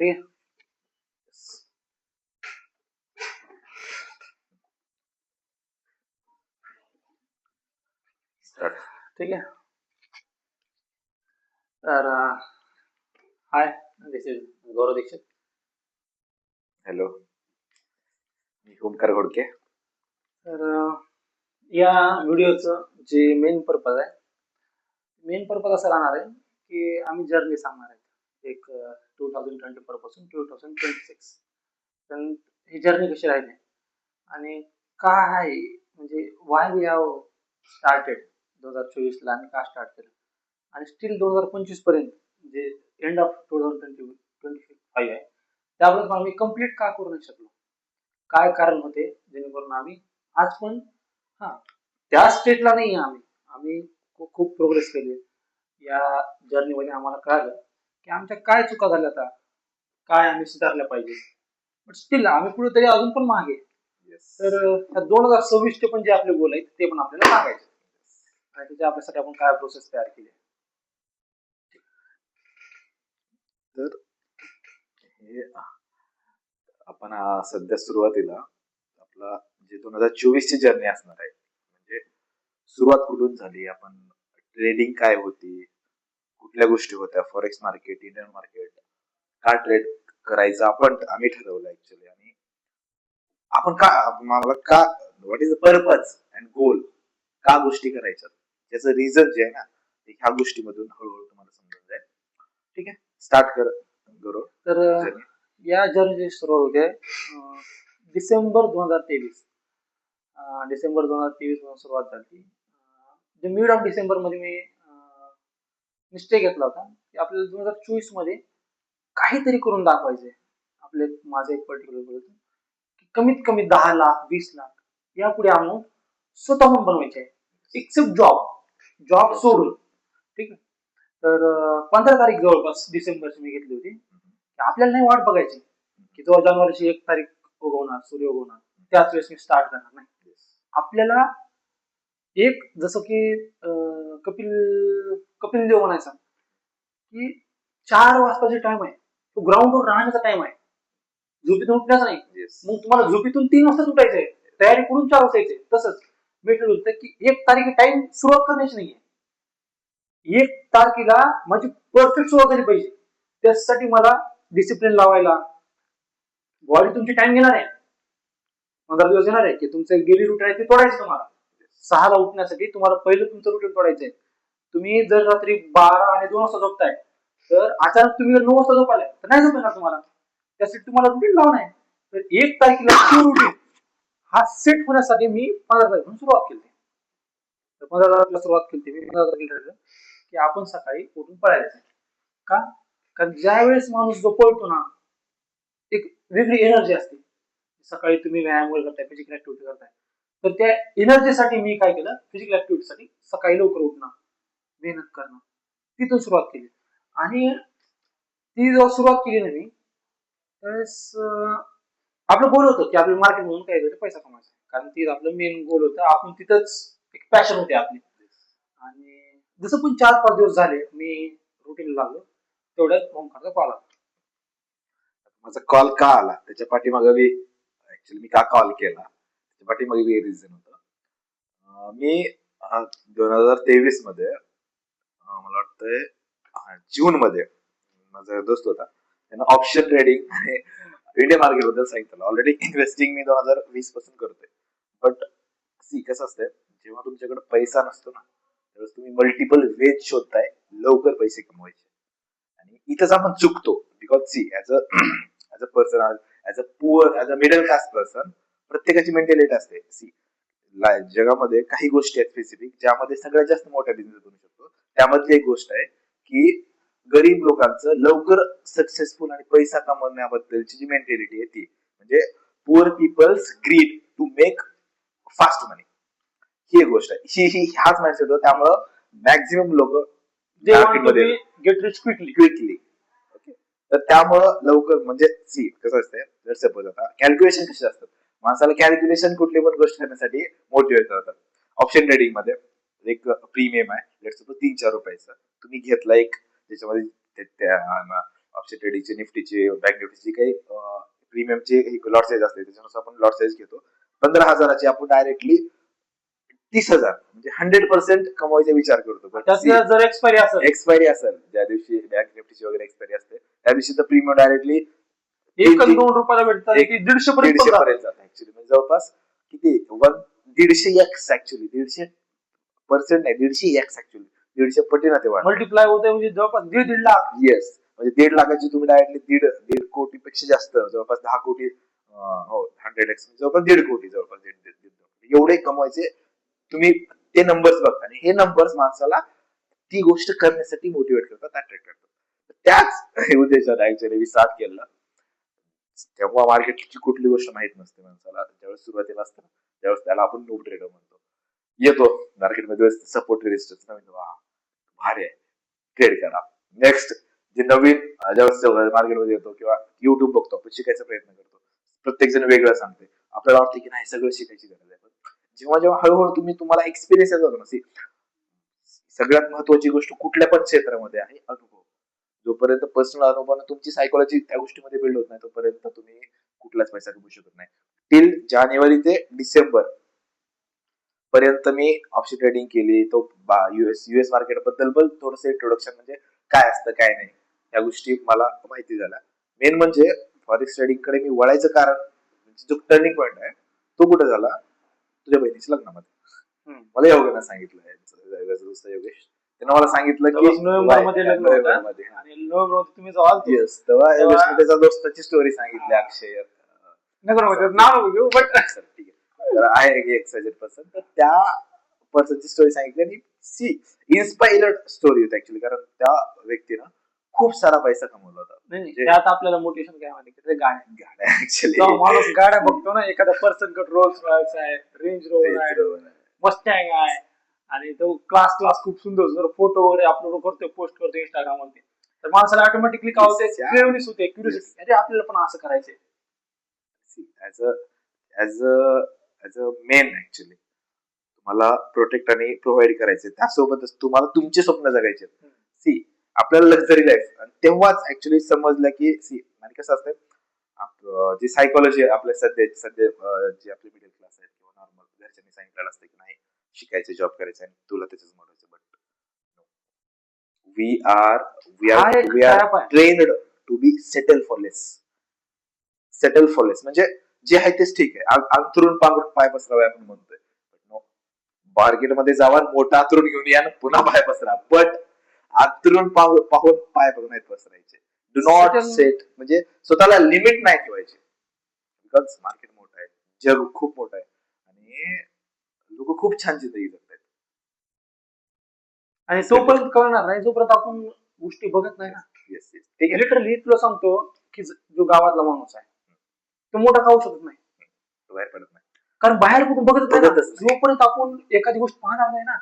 ठीक आहे. ठीक आहे. तर हाय, दिस इज गौरव दीक्षित. हॅलो, मी ओमकार घोडके. तर या व्हिडिओचं जे मेन पर्पज असं राहणार आहे की आम्ही जर्नी सांगणार आहे एक 2024 पासून 2026. तर ही जर्नी कशी राहिली आणि काय आहे, म्हणजे वाय वी हॅव स्टार्टेड 2024 ला आणि का स्टार्ट केलं आणि स्टील 2025 पर्यंत म्हणजे एंड ऑफ 2025 आहे त्याबद्दल आम्ही कम्प्लीट का करू नाही शकलो, काय कारण होते जेणेकरून आम्ही आज पण त्या स्टेटला नाही आम्ही आम्ही खूप प्रोग्रेस केली. या जर्नीमध्ये आम्हाला कळालं की आमच्या काय चुका झाल्या, आता काय आम्ही सुधारल्या पाहिजे, बट स्टील आम्ही कुठेतरी अजून पण मागे. तर 2026 चे पण जे आपले गोल आहेत ते पण आपल्याला सांगायचे आणि त्याच्या आपल्यासाठी आपण काय प्रोसेस तयार केली. तर हे आपण सध्या सुरुवातीला आपला जे 2024 ची जर्नी असणार आहे, म्हणजे सुरुवात कुठून झाली, आपण ट्रेडिंग काय होती, कुठल्या गोष्टी होत्या, फॉरेक्स मार्केट, इंडियन मार्केट, का ट्रेड करायचं आम्ही ठरवलं ऍक्च्युली. आणि आपण मला का what is the purpose and goal, का गोष्टी करायच्या, त्याचं रिझन जे आहे ना ते ह्या गोष्टीमधून हळूहळू तुम्हाला समजून जाईल. ठीक आहे, स्टार्ट कर गौरव. तर या जर्नीची सुरुवात होते डिसेंबर 2023. डिसेंबर 2023 पासून सुरुवात झाली. मिड ऑफ डिसेंबर मध्ये मी निश्चय घेतला होता की आपल्याला 2024 मध्ये काहीतरी करून दाखवायचंय. आपले माझं एक पर्टिक्युलर गोल होतं की कमीत कमी 10 लाख 20 लाख यापुढे अमाऊंट स्वतःहून बनवायचे आहे, एक्सेप्ट जॉब सोडून. ठीक आहे. तर 15 तारीख जवळपास डिसेंबरची मी घेतली होती. आपल्याला नाही वाट बघायची की जो जानेवारीची 1 तारीख उगवणार, सूर्य उगवणार त्याच वेळेस मी स्टार्ट करणार नाही. आपल्याला एक जसं की कपिल देव म्हणायचा की 4 वाजताचे टाइम आहे तो ग्राउंडवर राहण्याचा टाइम आहे, झोपेतून उठण्याचा नाही. मग तुम्हाला झोपेतून 3 वाजता उठायचंय, तयारी करून 4 वाजता यायचंय. तसंच मी ठरवलं की 1 तारीख टाइम सुरुवात करण्याची नाहीये, 1 तारखेला माझी परफेक्ट सुरुवात झाली पाहिजे. त्यासाठी मला डिसिप्लिन लावायला बॉडी तुमची टाइम घेणार आहे, 15 दिवस घेणार आहे की तुमचं डेली रुटीन आहे ते तोडायचं. तुम्हाला 6 ला उठण्यासाठी तुम्हाला पहिलं तुमचं रुटीन तोडायचंय. तुम्ही जर रात्री 12 आणि 2 वाजता झोपताय तर अचानक तुम्ही जर 9 वाजता झोपालाय तर नाही झोपणार तुम्हाला. त्यासाठी तुम्हाला रुटीन लावणं आहे. तर 1 तारखेला तो रुटीन हा सेट होण्यासाठी मी 15 तारखेपासून सुरुवात केली. तर 15 तारखेला सुरुवात केली मी. 15 तारखेला ठरलं की आपण सकाळी उठून पळायचं. का? कारण ज्या वेळेस माणूस जो पळतो ना एक वेगळी एनर्जी असते. सकाळी तुम्ही व्यायाम वगैरे करताय, फिजिकल ऍक्टिव्हिटी करताय, तर त्या एनर्जीसाठी मी काय केलं, फिजिकल ऍक्टिव्हिटीसाठी सकाळी लवकर उठणं, मेहनत करणं, तिथून सुरुवात केली. आणि ती जेव्हा सुरुवात केली ना मी त्यावेळेस आपलं गोल होतं की आपलं मार्केट म्हणून काय करायचं, पैसा कमायचा. कारण ती आपलं मेन गोल होतं. आपण तिथंच एक पॅशन होते आपली. आणि जसं पण 4-5 दिवस झाले मी रुटीन लागलो तेवढ्यात ओमकारचा कॉल आला. माझा कॉल का आला त्याच्या पाठीमागे मी का कॉल केला त्याच्या पाठीमागे रिझन होतं. मी 2023 मध्ये मला वाटतंय जून मध्ये माझा दोस्त होता, त्यानं ऑप्शन ट्रेडिंग आणि इंडियन मार्केट बद्दल सांगितलं. ऑलरेडी इन्व्हेस्टिंग मी 2020 पासून करतोय. बट सी कसं असतंय, जेव्हा तुमच्याकडे पैसा नसतो ना त्यावेळेस तुम्ही मल्टिपल वेज शोधताय लवकर पैसे कमवायचे. आणि इथंच आपण चुकतो. Because see as a person, as a poor, as a middle class person, प्रत्येकाची मेंटॅलिटी असते. सी जगामध्ये काही गोष्टी आहेत स्पेसिफिक ज्यामध्ये सगळ्यात जास्त मोठा बिझनेस बनू शकतो. त्यामधली एक गोष्ट आहे की गरीब लोकांचं लवकर सक्सेसफुल आणि पैसा कमवण्याबद्दलची जी मेंटॅलिटी आहे ती म्हणजे poor peoples greed to make fast money. ही एक गोष्ट आहे. हाच माइंडसेट होतो. त्यामुळं मॅक्झिमम लोक मार्केटमध्ये गेट रिच क्विकली. ओके, तर त्यामुळं लवकर म्हणजे सी कसं असतंय, जर सपोज आता कॅल्क्युलेशन कशी असतात, माणसाला कॅल्क्युलेशन कुठली पण गोष्ट करण्यासाठी मोटिवेट करतात. ऑप्शन ट्रेडिंग मध्ये एक प्रीमियम आहे, लेट्स सपोज 3-4 रुपयाचं तुम्ही घेतला एक, त्याच्यामध्ये ऑप्शन ट्रेडिंगचे, निफ्टीचे, बँक निफ्टीचे काही प्रीमियमचे लॉट साईज असते, त्याच्यानुसार आपण लॉट साईज घेतो. 15,000ची आपण डायरेक्टली 30,000 म्हणजे 100% कमवायचा विचार करतो. त्यात जर एक्सपायरी असेल, एक्सपायरी असेल, ज्या दिवशी बँक निफ्टीची वगैरे एक्सपायरी असते त्या दिवशी तर प्रीमियम डायरेक्टली 1-2 रुपयाला भेटतात, ती 150 पर्यंत 150 जातात. पर्यंत जात ऍक्च्युली, म्हणजे जवळपास किती 150x ऍक्च्युली, 150% नाही 150x ऍक्च्युली, 150 पटीने ते वाढ मल्टिप्लाय होते, म्हणजे जवळपास 1.5 लाख. येस, म्हणजे 1.5 लाखाची तुम्ही डायरेक्टली दीड कोटीपेक्षा जास्त, जवळपास 10 कोटी, हो 100x जवळपास 1.5 कोटी, जवळपास 1.5 एवढे कमवायचे तुम्ही. ते नंबर्स बघता आणि हे नंबर्स माणसाला ती गोष्ट करण्यासाठी मोटिवेट करतात, अट्रॅक्ट करतात. त्याच उद्देशाने ऍक्च्युअली मी स्टार्ट केलं. तेव्हा मार्केटची कुठली गोष्ट माहित नसते माणसाला, ज्यावेळेस सुरुवातीला असतं त्यावेळेस त्याला आपण नो ट्रेडर म्हणतो. येतो मार्केटमध्ये सपोर्ट रेजिस्टन्स नवीन, वा भारी आहे, ट्रेड करा. नेक्स्ट जे नवीन ज्यावेळेस मार्केटमध्ये येतो किंवा युट्यूब बघतो, आपण शिकायचा प्रयत्न करतो, प्रत्येक जण वेगळं सांगते, आपल्याला वाटतं की नाही सगळं शिकायची गरज आहे. पण जेव्हा जेव्हा हळूहळू तुम्हाला एक्सपिरियन्स येतो ना, सगळ्यात महत्वाची गोष्ट कुठल्या पण क्षेत्रामध्ये आहे अनुभव. जोपर्यंत पर्सनल अनुभवानं तुमची सायकोलॉजी त्या गोष्टीमध्ये बिल्ड होत नाही तोपर्यंत तुम्ही कुठलाच पैसा कमवू शकत नाही. टिल जानेवारी ते डिसेंबर पर्यंत मी ऑप्शन ट्रेडिंग केली. तो युएस मार्केट बद्दल पण थोडंसं इंट्रोडक्शन, म्हणजे काय असतं काय नाही या गोष्टी मला माहिती झाल्या. मेन म्हणजे फॉरेक्स ट्रेडिंग कडे मी वळायचं कारण, म्हणजे जो टर्निंग पॉईंट आहे तो कुठे झाला, तुझ्या बहिणीच्या लग्नामध्ये. मला योगेनं सांगितलं, योगेश त्यांना मला सांगितलं की नोव्हेंबरमध्ये लग्न होतं आणि नोव्हेंबरमध्ये तुम्ही जेव्हा आलते, येस, तेव्हा योगेशने त्याचा दोस्ताची स्टोरी सांगितली, अक्षय नाव घेऊ बट ठीक आहे, तर आहे एक एक्सायटेड पर्सन, तर त्या पर्सनची स्टोरी सांगितली आणि सी इन्स्पायर्ड स्टोरी होती ऍक्च्युली, कारण त्या व्यक्तीनं खूप सारा पैसा कमवला होता. त्यात आपल्याला मोटिवेशन काय माहिती, गाड्या ऍक्च्युली माणूस गाड्या बघतो ना, एखादा पर्सन कडे रोल्स रॉयल्स आहे, रेंज रोवर आहे, मस्टँग आहे, आणि तो क्लास खूप सुंदर फोटो वगैरे अपलोड करतोय, पोस्ट करतो इंस्टाग्राम वरती, तर माणसाला ऑटोमॅटिकली काय होते, क्रेवनेस होते, क्युरियोसिटी, अरे आपल्याला पण असं करायचंय. ऍज अ मेन ऍक्च्युली तुम्हाला प्रोटेक्ट आणि प्रोव्हाइड करायचे, त्यासोबतच तुम्हाला तुमचे स्वप्न जगायचे. सी आपल्याला लक्झरी लाईफ, आणि तेव्हाच ऍक्च्युली समजलं की सी, आणि कसं असतं जी सायकोलॉजी आपल्या सध्या जी आपली मिडल क्लास आहे किंवा नॉर्मल घरच्यांनी सांगितलेलं असतं की नाही शिकायचे, जॉब करायचे आणि तुला त्याच्याच मोडायचं, but we are trained to be settle for less म्हणजे जे आहे तेच ठीक आहे, अंथरून पांघरून पाय पसरावे आपण म्हणतोय, मार्केटमध्ये जावा, मोठा अंथरून घेऊन या, पुन्हा पाय पसरा, बट अंथरून पाहून पाय नाहीत पसरायचे. डू नॉट सेट, म्हणजे स्वतःला लिमिट नाही ठेवायची, बिकॉज मार्केट मोठं आहे, जग खूप मोठं आहे आणि लोक खूप छान जिंदगी जगतात. आणि तोपर्यंत कळणार नाही जोपर्यंत आपण गोष्टी बघत नाही ना. लिटरली तुला सांगतो की जो गावातला माणूस आहे तो मोठा खाऊ शकत नाही, बाहेर पडत नाही, कारण बाहेर कुठून बघत नाही. जोपर्यंत आपण एखादी गोष्ट पाहणार नाही ना,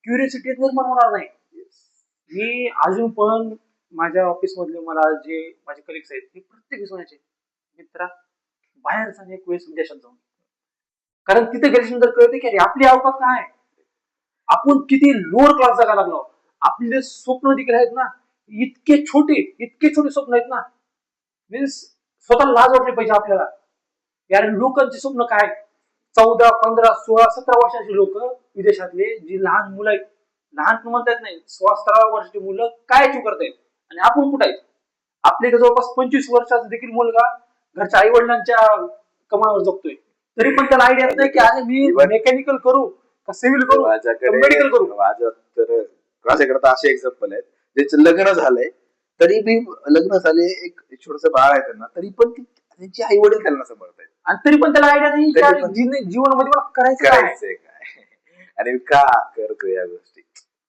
क्युरियोसिटी निर्माण होणार नाही. मी अजून पण माझ्या ऑफिस मधले मला जे माझे कलिग्स आहेत ते प्रत्येक विषयाचे मित्रा बाहेर जाणे एक वेळेस विदेशात जाऊन, कारण तिथे गेल्यानंतर कळते की अरे आपली अवकाश काय आहे, आपण किती लोअर क्लास जगायला लागलो. आपले स्वप्न देखील आहेत ना इतके छोटे स्वप्न आहेत ना, मीन्स स्वतःला लाज वाटली पाहिजे आपल्याला. यार लोकांचे स्वप्न काय, 14, 15, 16, 17 वर्षाचे लोक विदेशातले, जी लहान मुलं आहेत, लहान म्हणतात नाही 16, 17 वर्षाची मुलं काय अचीव करतायत, आणि आपण कुठे आहेत. आपले जवळपास 25 वर्षाचा देखील मुलगा घरच्या आई वडिलांच्या कमावर जगतोय, तरी पण त्याला आयडिया नाही की अरे मी मेकॅनिकल करू का सिव्हिल करू, मेडिकल करू. माझ्याकडे तर असे एक्झाम्पल आहेत ज्यांचं लग्न झालंय, तरी बी लग्न झाले, एक छोटस बाळ आहे त्यांना, तरी पण त्यांची आई वडील त्यांना सांभाळतायत, आणि तरी पण त्याला आयडिया नाही जीवनामध्ये मला करायचंय काय आणि का करतोय या गोष्टी.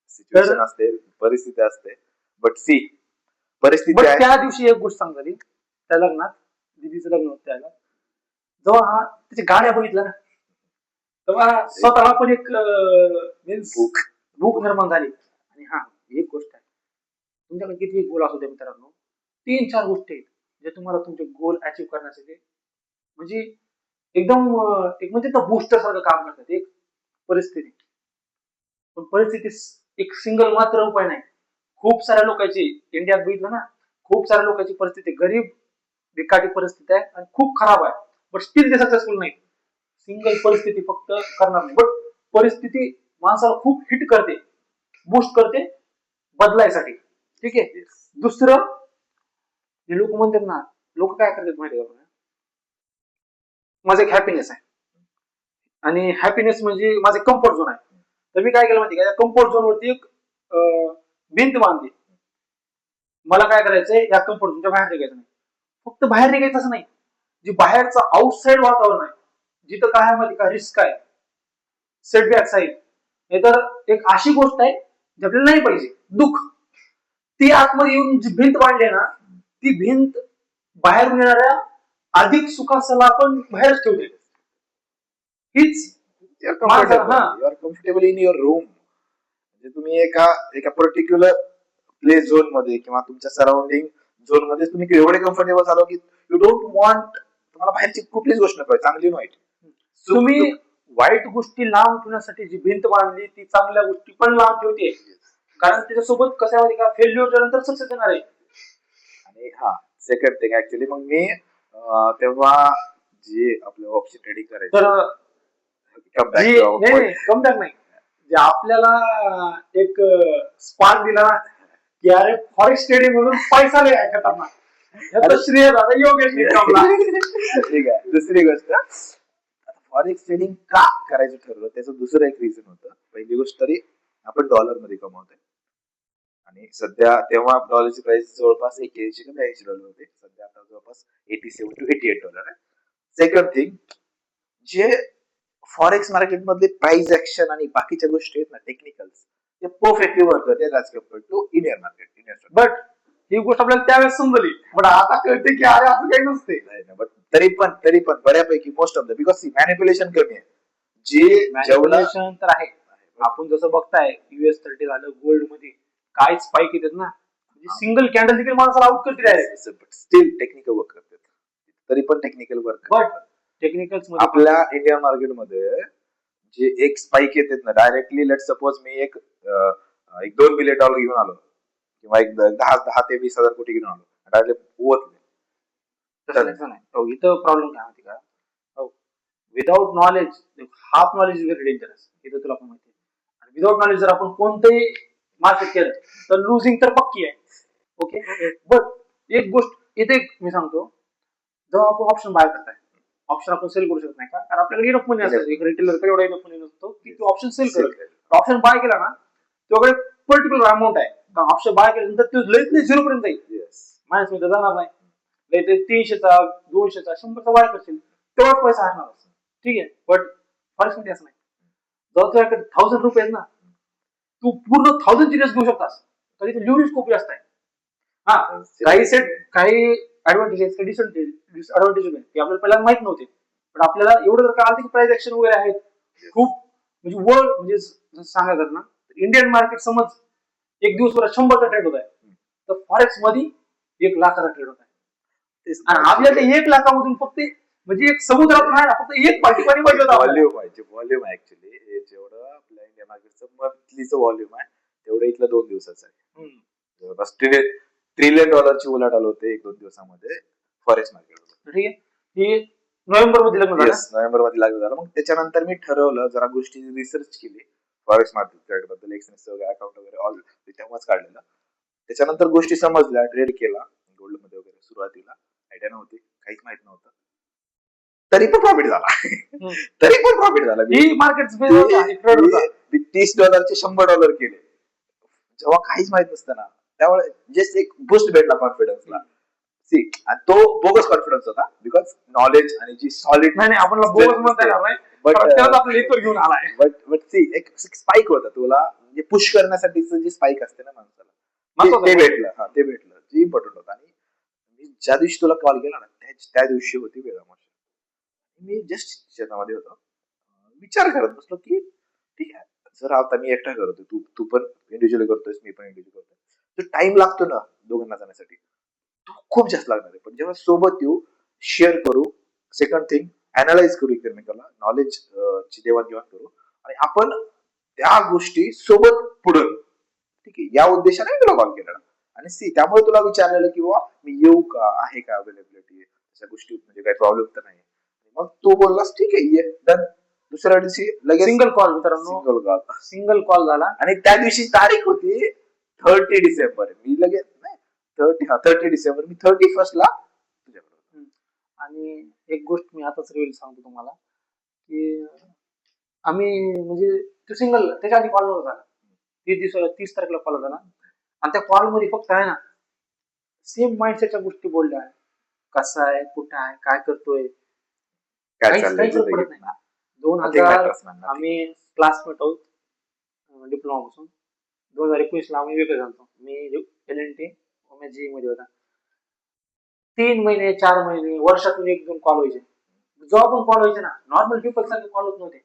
सिच्युएशन असते, परिस्थिती असते, बट सी परिस्थिती. त्या दिवशी एक गोष्ट सांग झाली, त्या लग्नात दिदीचं लग्न होतं, त्याला जेव्हा हा त्याच्या गाड्या बघितल्या ना, तेव्हा स्वतःला पण एक मीन्स भूक निर्माण झाली. आणि हा एक गोष्ट आहे, तुमच्याकडे किती गोल असू दे मित्रांनो, 3-4 गोष्टी आहेत जे तुम्हाला तुमचे गोल अचीव्ह करण्यासाठी म्हणजे एकदम एक म्हणजे बूस्टर सारखं काम करतात. एक परिस्थिती, पण परिस्थिती एक सिंगल मात्र उपाय नाही, खूप साऱ्या लोकांची इंडियात बघितलं ना, खूप साऱ्या लोकांची परिस्थिती गरीब बिकाटी परिस्थिती आहे आणि खूप खराब आहे, बट स्टील ते सक्सेसफुल नाही. सिंगल परिस्थिती फक्त करणार नाही, बट परिस्थिती माणसाला खूप हिट करते, बूस्ट करते बदलायसाठी. ठीक आहे. दुसरं जे लोक म्हणतात ना, लोक काय करतात माहिती का, माझं एक हॅपीनेस आहे आणि हॅपीनेस म्हणजे माझे कम्फर्ट झोन आहे. तर मी काय केलं माहिती का, कम्फर्ट झोन वरती एक भिंत बांधली. मला काय करायचंय, या कम्फर्ट झोनच्या बाहेर निघायचं नाही. फक्त बाहेर निघायचं असं नाही, जे बाहेरचं आउटसाइड वातावरण आहे, जिथं काय आहे माहिती का, रिस्क आहे, सेटबॅक्स आहे, नाहीतर एक अशी गोष्ट आहे जी आपल्याला नाही पाहिजे, दुःख, ती आतमध्ये येऊन जी भिंत बांधली ना, ती भिंत बाहेरून येणाऱ्या अधिक सुखासला आपण बाहेरच ठेवते. हीच you are comfortable in your room. म्हणजे तुम्ही एका पर्टिक्युलर प्ले झोन मध्ये किंवा तुमच्या सराउंडिंग झोन मध्ये तुम्ही एवढे कम्फर्टेबल झालो की यू डोंट वॉन्ट, तुम्हाला बाहेरची कुठलीच गोष्ट नको, चांगली वाईट. तुम्ही वाईट गोष्टी लांब ठेवण्यासाठी जी भिंत बांधली, ती चांगल्या गोष्टी पण लांब ठेवते. कारण त्याच्यासोबत कसं आहे का, फेल्युअर नंतर सक्सेस येणार आहे. आणि सेकंड थिंग ऍक्च्युली मग मी तेव्हा जे आपलं ऑप्शन ट्रेडिंग करायचं, तर कमबॅक नाही, जे आपल्याला एक स्पार्क दिला ना, की अरे फॉरेक्स ट्रेडिंग म्हणून पैसा लय आहे खतरनाक, याचं श्रेय दादा योगेश निकमला. ठीक आहे. दुसरी गोष्ट, फॉरेक्स ट्रेडिंग का करायचं ठरवलं, त्याचं दुसरं एक रिझन होतं. पहिली गोष्ट तरी आपण डॉलर मध्ये कमवतोय आणि सध्या तेव्हा डॉलरची प्राइस जवळपास 81 का 82 डॉलर होते. सध्या आता जवळपास 87 to 88 डॉलर आहे. सेकंड थिंग, जे फॉरेक्स मार्केट मधले प्राइस ऍक्शन आणि बाकीच्या गोष्टी आहेत ना, टेक्निकल्स, ते परफेक्टली वर्क करते as compared to Indian market. But ही गोष्ट आपल्याला त्यावेळेस समजली, पण आता कळते की अरे असं काही नसते. बट तरी पण बऱ्यापैकी most of the, because manipulation कमी आहे. जे मॅनिप्युलेशन तर आहे. आपण जसं बघताय US30 झालं, गोल्ड मध्ये काय स्पाइक येतात ना, सिंगल कॅन्डल देखील माणसाला आउट करते डायरेक्ट. स्टील टेक्निकल वर्क करतात, तरी पण टेक्निकल वर्क. बट टेक्निकल्स आपल्या इंडियन मार्केटमध्ये जे एक स्पाइक येतात ना, डायरेक्टली लेट सपोज मी एक $2 बिलियन घेऊन आलो किंवा एक 10 ते 20,000 कोटी घेऊन आलो, डायरेक्टली इथं प्रॉब्लेम काय माहिती का, without knowledge, half knowledge is very dangerous. इथं तुला पण माहिती आहे, विदाउट नॉलेज जर आपण कोणतंही मार्केट केलं तर लुझिंग तर पक्की आहे. ओके. बट एक गोष्ट इथे मी सांगतो, जेव्हा आपण ऑप्शन बाय करताय, ऑप्शन आपण सेल करू शकत नाही का, कारण आपल्याकडे इनफ मनी असतं. एक रिटेलर एवढा इनफ मनी नसतो की तो ऑप्शन सेल करेल. ऑप्शन बाय केला ना, तेवढे पर्टिक्युलर अमाऊंट आहे, ऑप्शन बाय केल्यानंतर तो लईत नाही 0 पर्यंत जाईल, मायनस मध्ये जाणार नाही. लई 300चा 200चा 100चा बाय करशील, तेवढाच पैसा हरणार. ठीक आहे. बट फॉरेक्स मध्ये असं नाही. जेव्हा तुझ्याकडे 1000 रुपये आहेत ना, तू पूर्ण 1000 ची रिस्क घेऊ शकतास, तरी ते लिव्हरेज खूप जास्त आहे. काही सेट, काही ऍडव्हान्टेजेस, डिसएडव्हान्टेजेस आहेत ते आपल्याला पहिल्यांदा माहित नव्हते. पण आपल्याला एवढं जर का आर्थिक प्राइस ऍक्शन वगैरे आहेत खूप, म्हणजे वर्ल्ड, म्हणजे सांगायचं ना, इंडियन मार्केट समज एक दिवसभरात 100चा ट्रेड होत आहे, तर फॉरेक्स मध्ये 1 लाखाचा ट्रेड होत आहे. आणि आपल्याकडे 1 लाखामधून फक्त म्हणजे एक समुद्रात नाही, फक्त एक पाठी पाणी पाहिजे होता. व्हॉल्यूम ऍक्च्युली जेवढं आपल्या इंडिया मार्केटचं मंथलीचं व्हॉल्यूम आहे, तेवढं इथलं 2 दिवसाचं आहे. जवळपास $1 ट्रिलियन उलाढाल होते 1-2 दिवसामध्ये फॉरेक्स मार्केट. ठीक आहे. ही नोव्हेंबर मध्ये लग्न झालं. नोव्हेंबर मध्ये लागू झालं. मग त्याच्यानंतर मी ठरवलं, जरा गोष्टी रिसर्च केली फॉरेक्स मार्केट बद्दल, एक्सपेन्स वगैरे, अकाउंट वगैरे ऑल तेव्हाच काढलेलं. त्याच्यानंतर गोष्टी समजल्या, ट्रेड केला गोल्ड मध्ये वगैरे. सुरुवातीला आयडिया नव्हती, काहीच माहित नव्हतं, तरी पण प्रॉफिट झाला. ही मार्केट $30 $100 केले, जेव्हा काहीच माहित नसतं ना, त्यामुळे जस्ट एक बूस्ट भेटला कॉन्फिडन्सला. आणि तो बोगस कॉन्फिडन्स होता, बिकॉज नॉलेज आणि जी सॉलिड, नाही आपण बोगस म्हणता येणार नाही, बट आपल्या इथवर घेऊन आलाय. बट सी एक स्पाइक होता तुला, म्हणजे पुश करण्यासाठीचं जे स्पाइक असते ना माणसाला, ते भेटलं. ते भेटलं, जे इम्पॉर्टंट होतं. आणि मी ज्या दिवशी तुला कॉल केला ना, त्या दिवशी होती वेळामध्ये, मी जस्ट शेतामध्ये होतो, विचार करत बसलो की ठीक आहे, जर आता मी एकटा करतोय, तू पण इंडिव्हिज्युअली करतोय, मी पण इंडिव्हिज्युअल करतोय, तो टाइम लागतो ना दोघांना जाण्यासाठी, तो खूप जास्त लागणार आहे. पण जेव्हा सोबत येऊ, शेअर करू, सेकंड थिंग अनालाइज करू एकमेकाला, नॉलेज ची देवाणघेवाण करू, आणि आपण त्या गोष्टी सोबत पुढे, ठीक आहे, या उद्देशाने तुला कॉल केला. आणि सी त्यामुळे तुला विचारलेलं की बुवा मी येऊ का, आहे का अवेलेबिलिटी, अशा गोष्टी म्हणजे काही प्रॉब्लेम तर नाही. मग तू बोललास ठीक आहे ये डन. दुसऱ्या दिवशी लगेच सिंगल कॉल मित्रांनो, सिंगल कॉल. सिंगल कॉल झाला. आणि त्या दिवशी तारीख होती 30 डिसेंबर. मी लगेच नाही 30 डिसेंबर, मी 31st तुझ्याकडे. आणि एक गोष्ट मी आताच रिव्हिल सांगतो तुम्हाला की आम्ही म्हणजे तो सिंगल त्याच्या आधी कॉल नव्हता झाला. 30 तारखेला कॉल झाला आणि त्या कॉल मध्ये फक्त आहे ना सेम माइंडसेटच्या गोष्टी बोलल्या. कसा आहे, कुठं आहे, काय करतोय, काय काहीच चाललंय काही फरक पडत जिंदगीत? नाही. 2000 आम्ही क्लासमेट आहोत डिप्लोमा पासून. 2019 ला आम्ही वेगळे झालो. मी LNT जी मध्ये होता. 3 महिने 4 महिने वर्षातून 1-2 कॉल व्हायचे. जेव्हा पण कॉल व्हायचे ना नॉर्मल पीपल सारखे कॉल होत नव्हते.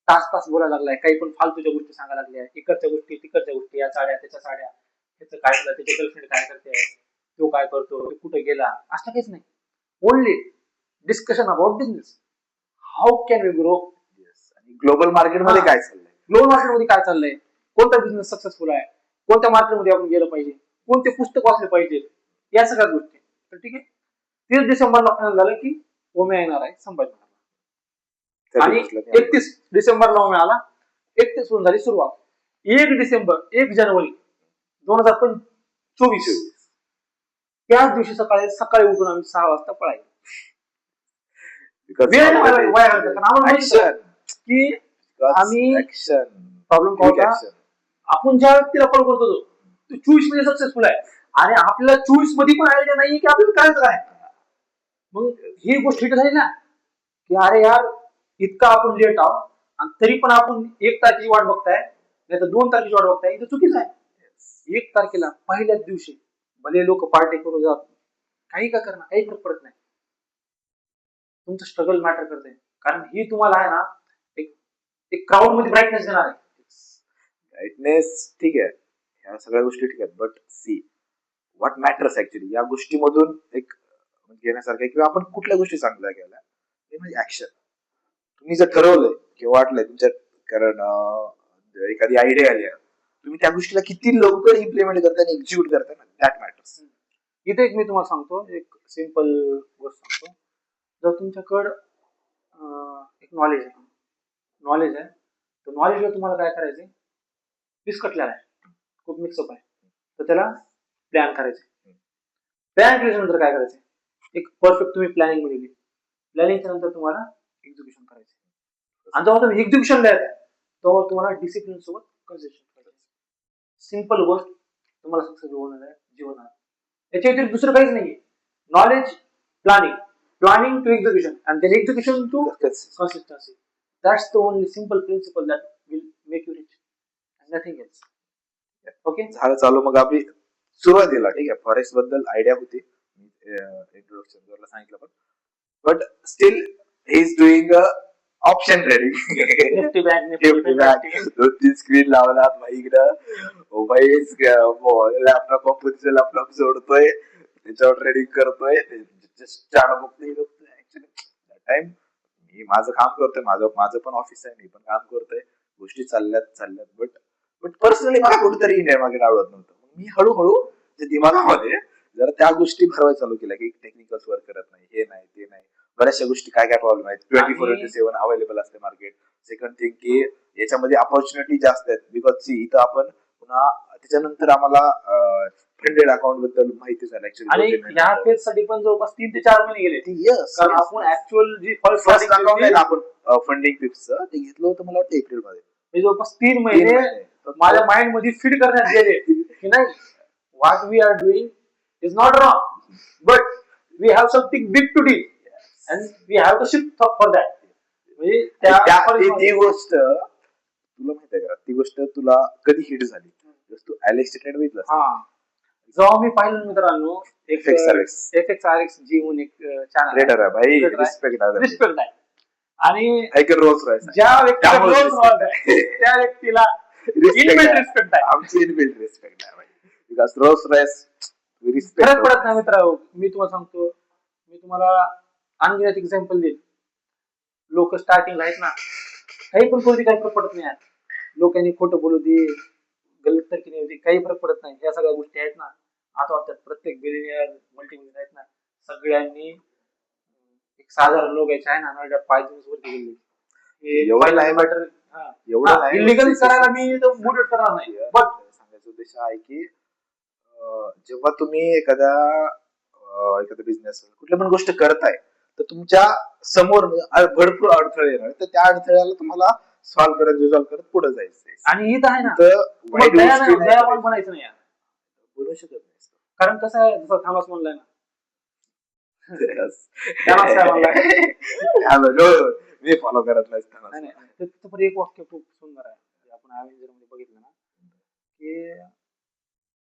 तास बोलायला लागलाय, काही पण फालतूच्या गोष्टी सांगायला लागल्या, इकडच्या गोष्टी तिकडच्या गोष्टी, या साड्या त्याच्या साड्या, त्याचं काय झालं, त्याची गर्लफ्रेंड काय करते, तो काय करतो, तो कुठे गेला, असं काहीच नाही. Only discussion about business. How can we grow, आणि ग्लोबल मार्केटमध्ये काय चाललंय, ग्लोबल मार्केटमध्ये काय चाललंय, कोणता बिझनेस सक्सेसफुल आहे, कोणत्या मार्केटमध्ये आपण गेलं पाहिजे, कोणते पुस्तक वाचले पाहिजे, या सगळ्या गोष्टी. तर ठीक आहे, 30 डिसेंबरला फायनल झालं की ओम्या येणार आहे संभाजीनगरला. आणि 31 डिसेंबरला ओम्या आला. 31 होऊन झाली सुरुवात. 1 जानेवारी 2024 त्याच दिवशी सकाळी उठून आम्ही 6 वाजता पळायचो. वेळ नाही वाया घालवायचा. कारण आम्हाला माहिती होतं की आम्ही प्रॉब्लेम काय होता, आपण ज्या व्यक्तीला कॉल करतो तो 24 मध्ये सक्सेसफुल आहे आणि आपल्याला 24 मध्ये पण आयडिया नाही की आपल्याला करायचं काय. मग ही गोष्ट हिट झाली ना की अरे यार इतका आपण लेट आहोत आणि तरी पण आपण 1 तारखेची वाट बघताय, नाही तर 2 तारखेची वाट बघताय, इथं चुकीचं आहे. 1 तारखेला पहिल्याच दिवशी भले लोक पार्टी करू जात, काही का करणार, काही फरक पडत नाही. तुमचं स्ट्रगल मॅटर करते. कारण ही तुम्हाला आहे ना एक क्राऊड मध्ये ब्राईटनेस देणार आहे. ब्राईटनेस ठीक आहे, ह्या सगळ्या गोष्टी ठीक आहेत, but see what matters actually या गोष्टीमधून एक घेण्यासारखं किंवा आपण कुठल्या गोष्टी चांगल्या केल्या हे म्हणजे ऍक्शन. तुम्ही जर ठरवलंय किंवा वाटलंय तुमच्या, कारण एखादी आयडिया आली आहे, तुम्ही त्या गोष्टीला किती लवकर इम्प्लिमेंट करता आणि एक्झिक्यूट करता ना, दॅट मॅटर्स. इथे एक मी तुम्हाला सांगतो, एक सिंपल गोष्ट सांगतो. जर तुमच्याकडं एक नॉलेज आहे तर नॉलेजला तुम्हाला काय करायचंय, विस्कटलेला आहे, खूप मिक्सअप आहे, तर त्याला प्लॅन करायचे. प्लॅन केल्यानंतर काय करायचं, एक परफेक्ट तुम्ही प्लॅनिंग मध्ये गेली. प्लॅनिंगच्या नंतर तुम्हाला एक्झिक्युशन करायचं. आणि जेव्हा तुम्ही एक्झिक्युशन द्यायचं तेव्हा तुम्हाला डिसिप्लिन सोबत कन्सिस्टंट करायचं. सिंपल गोष्ट तुम्हाला सक्सेसफुल होणार आहे जीवनात. याच्या व्यतिरिक्त दुसरं काहीच नाहीये. Knowledge, planning to execution and then execution to consistency. That's the only simple principle that will make you rich and nothing else. Okay? झालं चालू. मग आपली सुरुवातीला ठीक आहे फॉरेक्स बद्दल आयडिया होती, इंट्रोडक्शन सांगितलं, but still he is doing option trading. Nifty bank, 2-3 screen लावलात भाई इकडं, लॅपटॉप कंपनीचं लॅपटॉप जोडतोय, त्याच्यावर ट्रेडिंग करतोय, चार्ट बघतोय. टाइम मी माझं काम करतोय, माझं पण ऑफिस आहे, मी पण काम करतोय, गोष्टी चालल्यात, बट पर्सनली मला कुठेतरी इंडिया मागे आवडत नव्हतं. मी हळूहळू दिमागामध्ये जरा त्या गोष्टी भरवायला चालू केल्या की टेक्निकल्स वर्क करत नाही, हे नाही ते नाही, बऱ्याचशा गोष्टी काय प्रॉब्लेम आहेत. 24/7 अवेलेबल असते मार्केट. सेकंड थिंग की याच्यामध्ये अपॉर्च्युनिटी जास्त आहेत, बिकॉज सी इथं आपण पुन्हा त्याच्यानंतर आम्हाला फ्रेंडेड अकाउंट बद्दल माहिती झालं आणि या फेज साठी पण जवळपास 3 ते 4 महिने गेले. कारण आपण ऍक्च्युअल जी फर्स्ट अकाउंट आहे ना आपण फंडिंग टिप्सचं ते घेतलं होतं मला वाटतं एप्रिलमध्ये. मी जवळपास 3 महिने माझ्या माइंड मध्ये फीड करण्यात गेले की नाही, what we are doing is not wrong, but we have something big to deal and we have to shift for that. म्हणजे ती गोष्ट तुला माहिती आहे का, ती गोष्ट तुला कधी हिट झाली, तू एलेक्स ट्रेड बघितलं. जेव्हा मी पाहिलं मित्रांनो, FXRX जी म्हणून एक चॅनल ट्रेडर आहे भाई, रिस्पेक्ट आहे. आणि रोज राहायचा ज्या व्यक्तीला रोज राहायचा त्या व्यक्तीला इनबिल्ट रिस्पेक्ट आहे. आमची इनबिल्ट रिस्पेक्ट आहे भाई, बिकॉज रोज राईस रिस्पेक्ट फरक पडत नाही मित्र. मी तुम्हाला सांगतो, मी तुम्हाला अनगिनत एक्झाम्पल देईल. लोक स्टार्टिंगला आहेत ना, काही पण कोणती काही फरक पडत नाही. लोकांनी खोटं बोलू दे, गलत तर की नाही, काही फरक पडत नाही. या सगळ्या गोष्टी आहेत ना, आता वाटतात प्रत्येक बिलिनियर मल्टीमिलियनर आहेत ना सगळ्यांनी एक साधारण लोक आहे चायना ना पायथ्याशी वरती गेले एवढं नाही मॅटर एवढं नाही इलिगल करायला मी मोटिवेट करणार नाही बट सांगायचा उद्देश आहे की जेव्हा तुम्ही एखादा बिझनेस कुठली पण गोष्ट करताय तर तुमच्या समोर भरपूर अडथळे येणार तर त्या अडथळ्याला तुम्हाला सॉल्व्ह करत रिझॉल्व्ह करत पुढे जायचंय आणि इथं आहे ना तर वाईट दया गोष्टी नाही दयावान बनायचं नाही यार. बोलू शकत नाही कारण कसं आहे जसं थॉमस म्हणलाय ना त्यालाच काय म्हणलाय? मी फॉलो करत नाही नाही नाही तर तिथं पण एक वाक्य खूप सुंदर आहे जे आपण अवेंजर मध्ये बघितलं ना की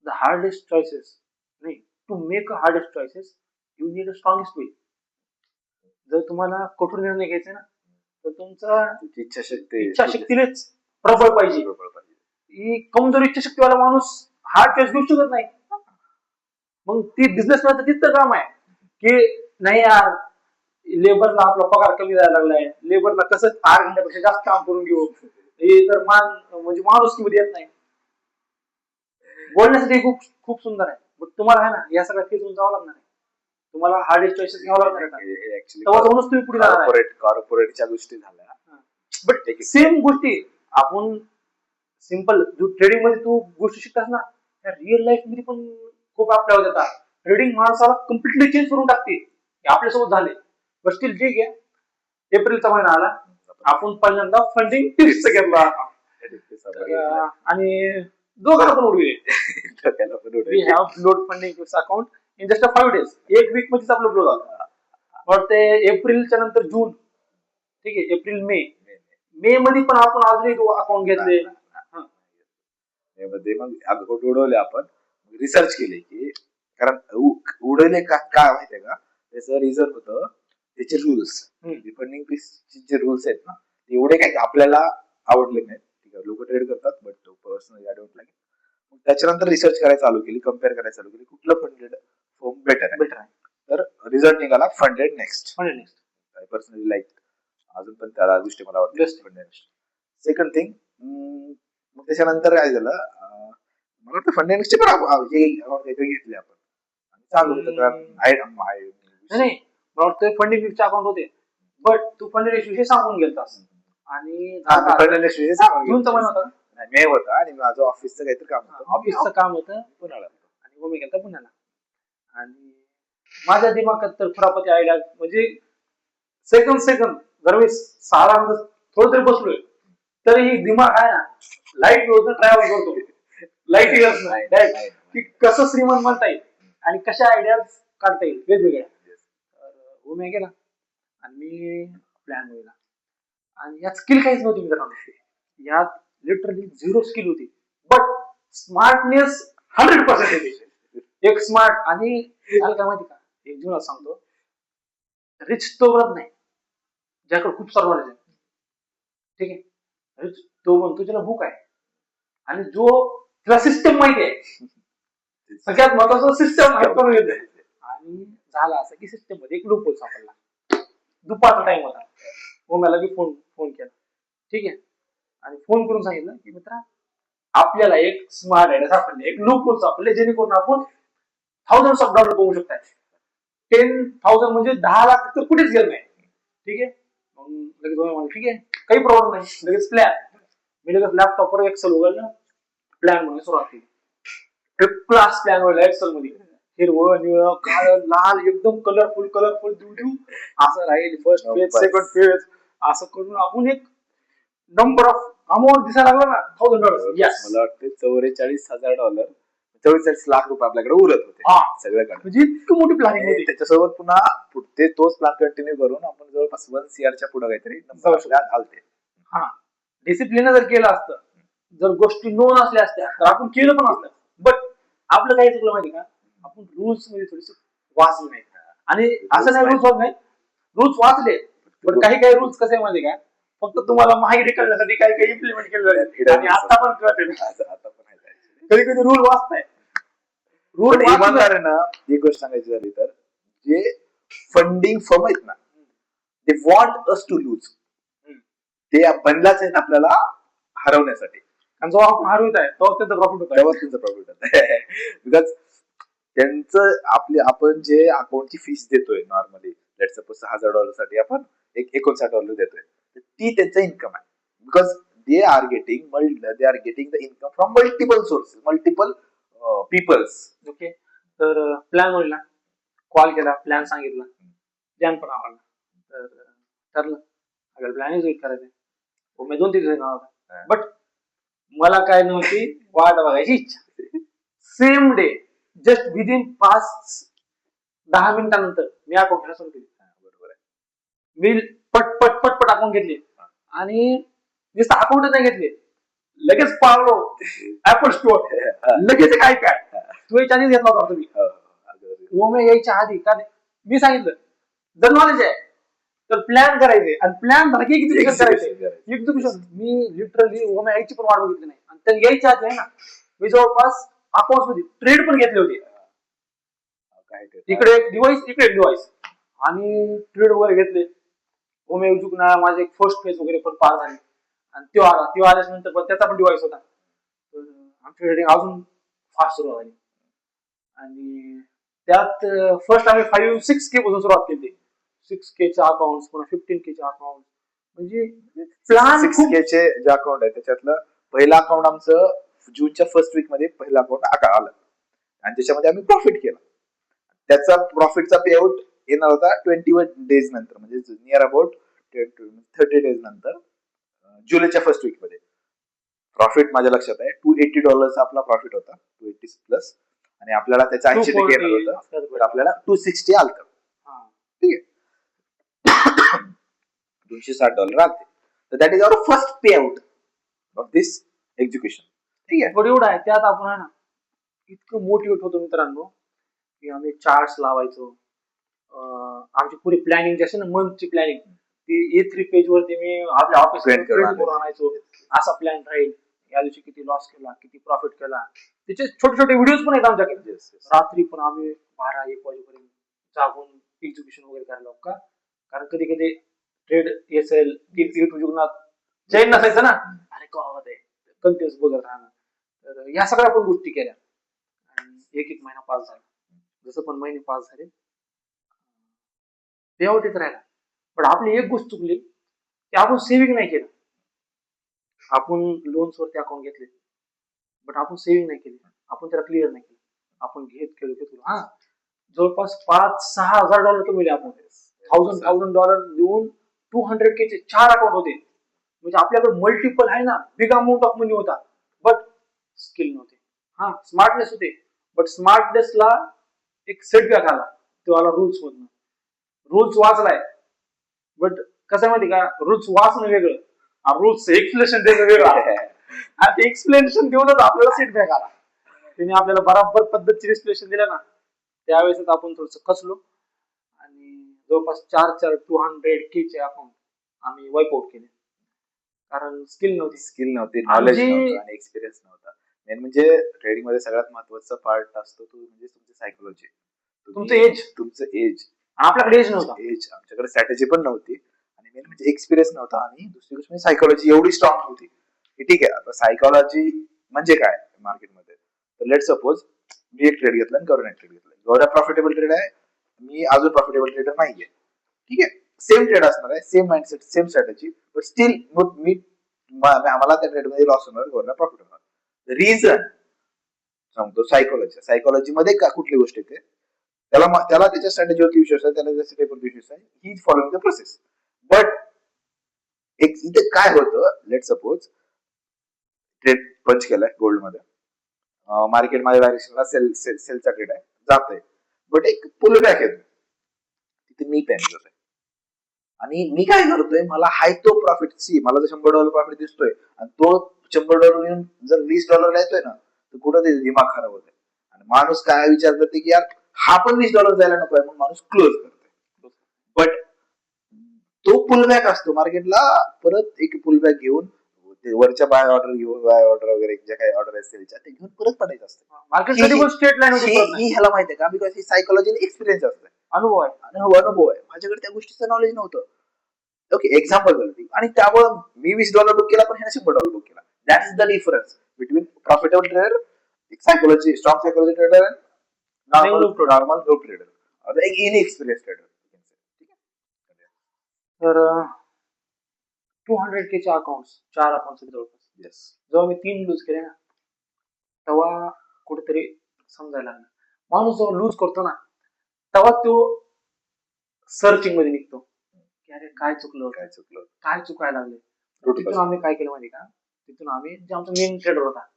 द हार्डेस्ट चॉईसेस नाही to make a hardest choices you need a strongest will. जर तुम्हाला कठोर निर्णय घ्यायचे ना तर तुमचा इच्छाशक्तीनेच प्रबळ पाहिजे. ही कमजोर इच्छाशक्तीवाला माणूस हार्ड चॉईस घेऊ शकत नाही. मग ती बिझनेस मध्ये तिथं काम आहे की नाही यार लेबरला आपला पगार कमी जायला लागलाय लेबरला कसं 8 घंट्यापेक्षा जास्त काम करून घेऊ हे तर म्हणजे माणूस मध्ये येत नाही. बोलण्यासाठी खूप खूप सुंदर आहे बट तुम्हाला आहे ना या सगळ्या फेजून जावं लागणार आहे. तुम्हाला हार्डेस्ट चॉईसेस घ्यावं लागणार आहे तेव्हा तुम्ही पुढे जाणार कॉर्पोरेटच्या गोष्टी झाल्या बट सेम गोष्टी आपण सिम्पल ट्रेडिंग मध्ये तू गोष्टी शिकतास ना त्या रिअल लाईफ मध्ये पण खूप आपल्यावर येतात. ट्रेडिंग माणसाला कम्प्लिटली चेंज करून टाकते आपल्यासोबत झाले बट स्टील ठीक आहे. एप्रिलचा महिना आला आपण पहिल्यांदा फंडिंग टिप्स घेतला आणि दोघांना पण उडविले. We have float funding tips account in just 5 days. एक वीक मध्येच आपलं फ्लो झाला. पण ते एप्रिलच्या नंतर जून ठीक आहे एप्रिल मे मध्ये पण आपण अजून एक अकाउंट घेतले. मग अकाउंट उडवले आपण रिसर्च केले की कारण उडवले का माहितीये का त्याचं रिझन होतं त्याचे रूल्स फंडिंग चे जे रूल्स आहेत ना एवढे काही आपल्याला आवडले नाहीत. ठीक आहे लोक ट्रेड करतात but personally I don't like. मग त्याच्यानंतर रिसर्च करायला चालू केली कम्पेअर करायला चालू केली कुठलं फंडेड फॉर्म बेटर आहे. तर रिझल्ट निघाला फंडेड नेक्स्ट. पर्सनली लाईक अजून पण त्याला गोष्टी मला वाटतं फंडेड नेक्स्ट. सेकंड थिंग मग त्याच्यानंतर काय झालं मला वाटतं फंडेड नेक्स्ट पण घेतले आपण चालू होतं नाही मला वाटतं फंडिंग अकाउंट होते बट तू फंडिंग विषयी सांगून गेलतास आणि जूनचा महिना होता मे होता आणि माझं ऑफिसचं काहीतरी काम होतं पुण्याला आणि मग मी गेलता पुण्याला आणि माझ्या दिमागात तर खुरापती आयडिया म्हणजे सेकंद जर मी सारा थोडं तरी बसलोय तरी दिमाग आहे ना लाईट ट्रॅव्हल करतो लाईट की कसं श्रीमंत म्हणता येईल आणि कशा आयडिया काढता येईल वेगवेगळ्या. तर मी गेला आणि मी प्लॅन बघितला आणि यात स्किल काहीच नव्हती मित्रांनो. यात लिटरली 0 स्किल होती बट स्मार्टनेस 100% होती. एक स्मार्ट आणि काय माहिती का एक जुना सांगतो रिच तो बनत नाही ज्याकडे खूप सारं नॉलेज आहे. ठीक आहे रिच तो बनतो ज्याला भूक आहे आणि जो त्याला सिस्टम माहिती आहे. सगळ्यात महत्वाचं सिस्टम माहित करून घेतोय आणि झालं असं की सिस्टम मध्ये एक लूप होल सापडला. दुपारचा टाइम होता मला बी फोन केला ठीक आहे आणि फोन करून सांगितलं की मित्रा आपल्याला एक स्मार्ट आयडिया सापडले एक लूप होल सापडले जेणेकरून आपण $1000 कमवू शकताय. 10,000 म्हणजे 10 लाख तर कुठेच गेलं नाही. ठीक आहे मग लगेच ठीक आहे काही प्रॉब्लेम नाही लगेच प्लॅन मी लगेच लॅपटॉपवर एक्सेल उघडलं प्लॅन म्हणून सुरुवात केली. क्लास प्लॅन वगैरे एक्सेल मध्ये हिरवं निळं काळं लाल एकदम कलरफुल देऊ असं राहील फर्स्ट पेज सेकंड पेज असं करून आपण एक नंबर ऑफ अमाऊंट दिसायला लागला ना $1000. यस मला वाटतं $44,000 $44 लाख रुपये आपल्याकडे उरत होते सगळ्याकडे म्हणजे इतकी मोठी प्लॅनिंग होती. त्याच्यासोबत पुन्हा पुढे तोच प्लॅन कंटिन्यू करून आपण जवळपास 1 CR च्या पुढे काहीतरी आलते. हा डिसिप्लिन जर केलं असतं जर गोष्टी नोन असल्या असत्या तर आपण केलं पण असतं बट आपलं काय चुकलं माहिती का आपण रूल्स मध्ये थोडीशी वाचले नाही आणि असं नाही रूल्स होत नाही रूल्स वाचले पण काही रूल्स कसे माहिती का फक्त तुम्हाला माहिती कळण्यासाठी काही इम्प्लिमेंट केलं आणि आता पण कधी कधी रूल वाचताय रूल इमानदार आहे ना एक गोष्ट सांगायची झाली तर जे फंडिंग फर्म आहेत ना they want us to lose. ते बनलाच आहेत आपल्याला हरवण्यासाठी आणि जेव्हा आपण हरवत आहे तेव्हा त्यांचं प्रॉफिट होत बिकॉज त्यांचं आपण जे अकाउंटची फीस देतोय नॉर्मली, लेट्स सपोज $6,000 साठी आपण $59 देतोय, तर ती त्यांचं इन्कम आहे. Because they are getting the income from multiple sources, multiple peoples. Okay. तर प्लॅन होईल ना, कॉल केला, प्लॅन सांगितला, प्लॅन पण आवडला, तर ठरलं आपल्याला प्लॅन एक्झिक्यूट करायचं. मी 2-3 दिवस बट मला काय नव्हती वाट बघायची इच्छा. सेम डे जस्ट विदिन 5-10 मिनिटानंतर मी अकाउंट सुरू केली. बरोबर आहे. मी पट अकाउंट घेतले आणि नुसतं अकाउंटच नाही घेतले, लगेच पाळलो ऍपल स्टोअर, लगेच काय तू याच्या आधीच घेतला होता तुम्ही. ओमे यायच्या आधी का मी सांगितलं जर नॉलेज आहे तर प्लॅन करायचे आणि प्लॅन झाला की एक्झिक्युशन करायचे. एक्झिक्युशन मी लिटरली ओमे यायची पण वाट बघितली नाही. आणि त्याला यायच्या आधी आहे ना, मी जवळपास अकाउंट मध्ये ट्रेड पण घेतले होते. इकडे एक डिव्हाइस, इकडे एक डिव्हाइस, आणि ट्रेड वगैरे घेतले. ओमे ना माझे एक फर्स्ट फेज वगैरे पण पार झाले. आणि तो आल्याच्या नंतर पण त्याचा पण डिव्हाइस होता. आमची ट्रेडिंग अजून फास्ट सुरू झाली. आणि त्यात फर्स्ट आम्ही 5-6K पासून सुरुवात केली. 6K चे अकाउंट, पुन्हा 15K चे अकाउंट, म्हणजे प्लॅन 6K चे जे अकाउंट आहे त्याच्यातलं पहिलं अकाउंट आमचं जूनच्या फर्स्ट वीक मध्ये पहिलं अकाउंट आलं आणि त्याच्यामध्ये आम्ही प्रॉफिट केला. त्याचा प्रॉफिटचा पेआउट येणार होता 21 डेज नंतर, म्हणजे नियर अबाउट 30 डेज नंतर, जुलैच्या फर्स्ट वीक मध्ये. प्रॉफिट माझ्या लक्षात आहे $280 आपला प्रॉफिट होता, 280 प्लस, आणि आपल्याला त्याचा 80% येणार होतं, तर आपल्याला 260 आलं. ठीक आहे, $260 आलते. तर that is our first pay out of this execution. ठीक आहे, एवढं आहे. त्यात आपण आहे ना इतकं मोटिवेट होतो मित्रांनो की आम्ही चार्ट्स लावायचो. आमची पुरी प्लॅनिंग जी असते ना, मंथची प्लॅनिंग, ती A3 पेज वरती मी आपल्या ऑफिस करून आणायचो. असा प्लॅन राहील, या दिवशी किती लॉस केला, किती प्रॉफिट केला, त्याचे छोटे छोटे व्हिडिओज पण आहेत आमच्याकडे. रात्री पण आम्ही 12-1 वाजेपर्यंत जागून एक्झिक्युशन वगैरे करायला का, कारण कधी कधी ट्रेड असेल चैन नसायचं ना, अरे कळवत आहे कंटिन्युअस बघत राहणं. तर या सगळ्या पण गोष्टी केल्या आणि एक महिना पास झाला. जसं पण महिने पास झाले, पेआउट येत राहिला. पण आपली एक गोष्ट चुकली की आपण सेव्हिंग नाही केलं. आपण लोन्स वरती अकाउंट घेतले, बट आपण सेव्हिंग नाही केली, आपण त्याला क्लिअर नाही केलं. आपण घेत हा जवळपास $5,000-6,000 कमवले आपण. $1,000 देऊन 200K चे 4 अकाउंट होते. म्हणजे आपल्याकडे मल्टिपल आहे ना, बिग अमाऊंट ऑफ मनी होता, बट स्किल नव्हते. हा स्मार्टनेस होते, बट स्मार्टनेसला एक सेटबॅक आला, तो आला रूल्स मधनं. रूल्स वाचलाय, बट कसं माहिती का, रूल्स वाचणं वेगळं, रूल्स एक्सप्लेनेशन देणं वेगळं. आणि एक्सप्लेनेशन देऊनच आपल्याला सेटबॅक आला. त्याने आपल्याला बराबर पद्धतीने एक्सप्लेनेशन दिलं ना, त्यावेळेस आपण थोडस खचलो आणि जवळपास 200K चे अकाउंट आम्ही वाईप आउट केले. कारण स्किल नव्हती, नॉलेज नव्हतं आणि एक्सपिरियन्स नव्हता. मेन म्हणजे ट्रेडिंग मध्ये सगळ्यात महत्वाचा पार्ट असतो तो म्हणजे तुमची सायकोलॉजी, तुमचं एज. आपल्याकडे एज नव्हता, आमच्याकडे स्ट्रॅटेजी पण नव्हती, आणि मेन म्हणजे एक्सपिरियन्स नव्हता. आणि दुसरी गोष्ट म्हणजे सायकोलॉजी एवढी स्ट्रॉंग होती की ठीक आहे, आता सायकोलॉजी म्हणजे काय मार्केटमध्ये, तर लेट सपोज मी एक ट्रेड घेतला आणि गौरव ट्रेड घेतला. गौरव प्रॉफिटेबल ट्रेड आहे, मी अजून प्रॉफिटेबल ट्रेडर नाहीये. ठीक आहे, सेम ट्रेड असणार आहे, same mindset, same strategy, but still मला त्या ट्रेडमध्ये लॉस होणार, गौरव प्रॉफिट होणार. रिझन सांगतो, सायकोलॉजी मध्ये का कुठली गोष्ट येते, त्याला त्याच्या स्ट्रॅटेजीवरती विश्वास आहे, त्याला त्याच्या स्टेपवरती विश्वास आहे, he is following the process. But इथे काय होतं, लेट सपोज ट्रेड पंच केलाय गोल्ड मध्ये, मार्केट माझ्या डायरेक्शनला सेलचा ट्रेड आहे, जात आहे, बट एक पुल बॅक येतो, तिथे मी पॅनिक होतोय. आणि मी काय करतोय, मला हाय तो प्रॉफिट, मला जर $100 प्रॉफिट दिसतोय आणि तो $100 येऊन जर $20 येतोय ना, तर कुठं ते दिमाग खराब होतोय. आणि माणूस काय विचार करते की यार हा पण $20 जायला नकोय, म्हणून माणूस क्लोज करतोय. बट तो पुलबॅक असतो मार्केटला, परत एक पुलबॅक घेऊन वरच्या बाय ऑर्डर वगैरे ज्या काही ऑर्डर असतील ते घेऊन परत पडायचं असतं. ह्याला माहिती आहे का, बिकॉज ही सायकोलॉजी एक्सपिरियन्स असतं, अनुभव आहे. माझ्याकडे त्या गोष्टीचं नॉलेज नव्हतं. ओके, एक्झाम्पल झाली, आणि त्यामुळे मी $20 बुक केला, पण ह्याने $100 बुक केला. That is the difference between profitable trader, strong psychology trader, normal group trader, एक इनएक्सपिरियन्स ट्रेडर. तर 200K चे अकाउंट, 4 अकाउंट जवळपास. येस. जेव्हा मी 3 लूज केले ना, तेव्हा कुठेतरी समजायला लागलं. माणूस जेव्हा लूज करतो ना, तेव्हा तो सर्चिंग मध्ये निघतो की अरे काय चुकलं, काय चुकायला लागले. तिथून आम्ही काय केलं माहिती का, तिथून आम्ही जे आमचा मेन ट्रेडर होता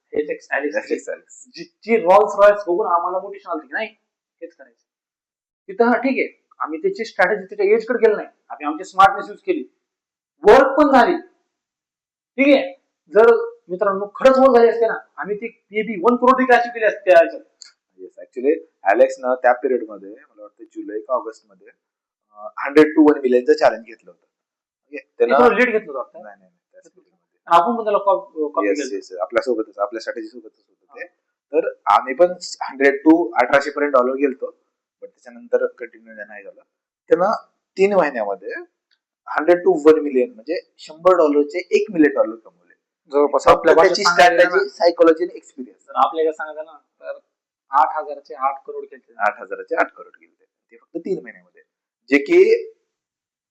जी रॉल्स रॉयल्स बघून आम्हाला मोटिवेशन आलं की नाही हेच करायचं. तिथं हा ठीक आहे, आम्ही त्याची स्ट्रॅटेजी त्याच्या एज कडे गेलो नाही, आम्ही आमची स्मार्टनेस यूज केली, वर्क पण झाली. ठीक आहे, जर मित्रांनो खरंच वर्क झाली असते ना, आम्ही ती मे बी 1 करोड देखील अचीव केली असते. येस, ऍक्च्युली अलेक्सनं त्या पिरियड मध्ये मला वाटतं जुलै का ऑगस्ट मध्ये 100 to 1 मिलियनचं चॅलेंज घेतलं होतं. लीड घेतलं होतं. नाही, आपण पण त्याला कॉपी केलं. आपल्यासोबतच, आपल्या स्ट्रॅटेजी सोबतच होतं ते. तर आम्ही पण 100 to 1800 पर्यंत डॉलर गेलतो, पण त्याच्यानंतर कंटिन्यू नाही झालं. त्यानं 3 महिन्यामध्ये 100 to 1 मिलियन म्हणजे $100 1 मिलियन कमवले. जवळपास आपल्या त्याची स्ट्रॅटेजी, सायकोलॉजी आणि एक्सपिरियन्स. आपल्याला सांगायचं ना तर 8,000चे 8 करोड केले. 8,000चे 8 करोड गेले ते फक्त 3 महिन्यामध्ये, जे की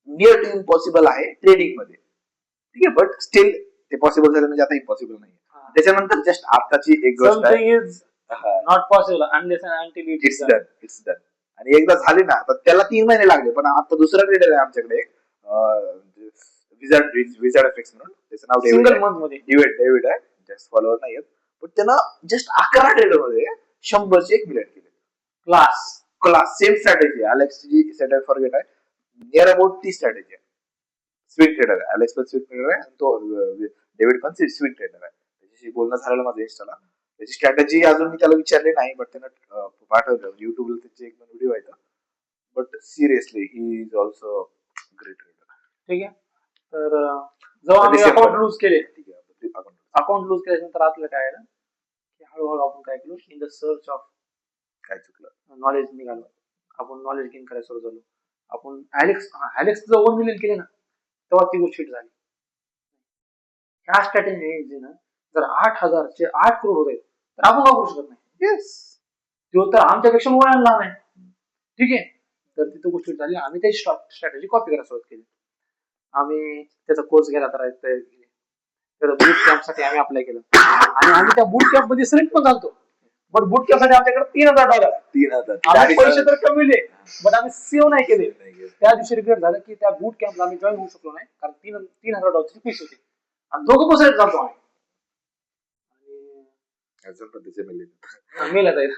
नियर टू इम्पॉसिबल आहे ट्रेडिंग मध्ये. ठीक आहे, बट स्टील ते पॉसिबल झालं म्हणजे आता इम्पॉसिबल नाही. त्याच्यानंतर जस्ट आताची एक गोष्ट आहे, not possible unless and until it's done. आणि एकदा झाली ना, तर त्याला 3 महिने लागले. पण आता दुसरा ट्रेडर आहे आमच्याकडे एक विझार्ड एफएक्स म्हणून, त्याचं नाव सिंगल मंथ मध्ये डेव्हिड आहे, जस्ट फॉलोअर नाही आहेत, पण त्यानं जस्ट 11 ट्रेडर मध्ये 100चे 1 मिलियन केले. Class same strategy. अलेक्सची स्ट्रॅटेजी फॉरगेट आहे, नियर अबाउट ती स्ट्रॅटेजी आहे. स्विंग ट्रेडर आहे अलेक्स, पण स्विंग ट्रेडर आहे, तो डेव्हिड पण स्विंग ट्रेडर आहे. त्याच्याशी बोलणं झालेलं माझं इंस्टाला. त्याची स्ट्रॅटेजी अजून मी त्याला विचारली नाही, बट त्यानं पाठवलं युट्यूबला, त्याचे 1-2 व्हिडिओ आहेत. But seriously he is also great trader. ठीक आहे, तर जेव्हा आम्ही अकाउंट लूज केले, अकाउंट लूज केल्यानंतर आपल्याला काय आहे ना, की हळूहळू आपण काय केलं, इन द सर्च ऑफ काय चुकलं, नॉलेज निघालो. आपण नॉलेज गेन करायला सुरू झालो. आपण ऍलेक्स जर 1 मिलियन केले ना, तेव्हा ती गोष्ट झाली. ह्या स्ट्रॅटेजी ना, जर 8,000चे 8 करोड होते तर आपण वापरू शकत नाही. येस, तो तर आमच्यापेक्षा मोबाईल लहान आहे. ठीक आहे, तर तिथं गोष्ट झाली. आम्ही त्याची स्ट्रॅटेजी कॉपी करायला सुरुवात केली. आम्ही त्याचा कोर्स घ्यायला तयार केली. त्याचा बूट कॅम्प साठी आम्ही अप्लाय केलं, आणि आम्ही त्या बूट कॅम्प मध्ये सिलेक्ट पण झालतो. बट बूट कॅम्प साठी आमच्याकडे $3,000 पैसे तर कमविले, बट आम्ही सेव्ह नाही केले. त्या दिवशी रिग्रेट झालं की त्या बूट कॅम्पला आम्ही जॉईन होऊ शकलो नाही, कारण $3,000 फीस होती, आणि दोघं पण झालतो आम्ही. मेला जाईल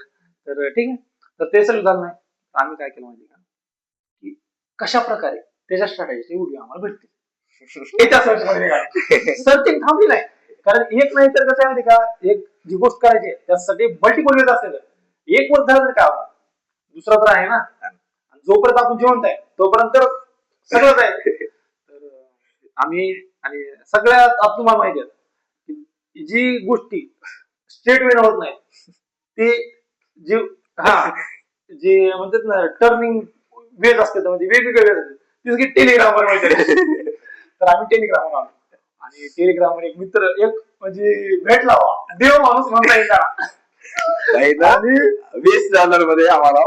तर ठीक आहे, तर ते सगळं झालं नाही. आम्ही काय केलं माहिती का, की कशा प्रकारे त्याच्या स्ट्रॅटेजीचे व्हिडिओ आम्हाला भेटते. सर्चिंग थांबली नाही, कारण एक नाही तर कसं आहे माहिती का, एक जी गोष्ट करायची त्यासाठी मल्टिपल वेज असते. एक वर्ष झालं तर काय होतं, दुसरा तर आहे ना. जोपर्यंत आपण जिवंत आहे तोपर्यंत सगळंच आहे. तर आम्ही, आणि सगळ्यात तुम्हाला माहिती आहे की जी गोष्टी स्ट्रेट वे होत नाही, ते जे जे म्हणतात ना टर्निंग वेज असते, म्हणजे वेगवेगळे वेज असते, ती टेलिग्रामवर माहिती. तर आम्ही टेलिग्रामवर आलो, आणि टेलिग्रामवर एक मित्र, एक म्हणजे भेटला देव माणूस म्हणता येईल, आणि $20 मध्ये आम्हाला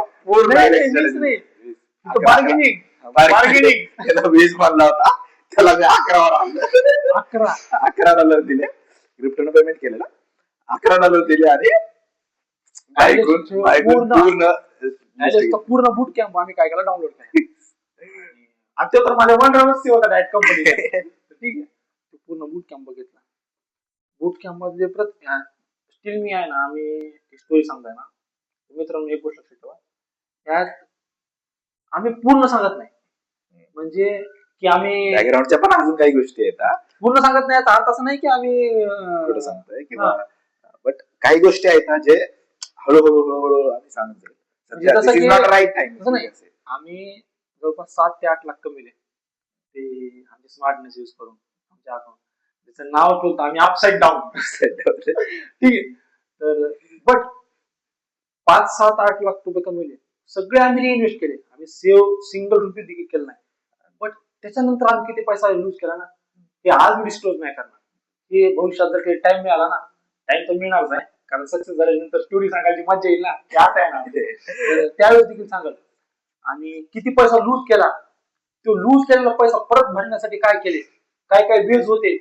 बार्गेनिंग 20 मानला होता, त्याला मी 11 $11 दिले. क्रिप्टोनं पेमेंट केलेलं, $11 दिले, आणि पूर्ण बूट कॅम्प आम्ही काय केला, डाउनलोड केला. आणि तो तर माझ्या 1 राऊंड होता डायरेक्ट कंपनी. ठीक आहे, पूर्ण बूट कॅम्प बघितला. बूट कॅम्प मध्ये स्टील मी आहे ना, आम्ही स्टोरी सांगताय ना मित्रांनो, एक गोष्ट लक्षात ठेवा, यात आम्ही पूर्ण सांगत नाही, म्हणजे की आम्ही बॅकग्राऊंडच्या पण अजून काही गोष्टी आहेत, पूर्ण सांगत नाही. अर्थ असं नाही की आम्ही सांगतोय किंवा, बट काही गोष्टी आहेत जे हळूहळू आम्ही सांगतोय. आम्ही जवळपास 7 ते 8 लाख कमविले ते आमचे स्मार्टनेस यूज करून. आमच्या अकाउंट त्याचं नाव ठेवतो आम्ही अपसाइड डाऊन. ठीक आहे, तर बट 5, 7, 8 लाख रुपये कमविले, सगळे आम्ही इन्व्हेस्ट केले. आम्ही सेव्ह सिंगल रुपये देखील केलं नाही. बट त्याच्यानंतर आम्ही किती पैसा यूज केला ना, हे आज मी डिस्क्लोज नाही करणार. हे भविष्यात जर काही टाइम मिळाला ना, टाइम तर मिळणारच आहे, कारण सक्सेस झाल्यानंतर स्टोरी सांगायची मजा येईल ना, ते आता आहे ना. तर त्यावेळेस देखील सांगल. आणि किती पैसा लूज केला, तो लूज केलेला पैसा परत भरण्यासाठी काय केले, काय काय वेज होते,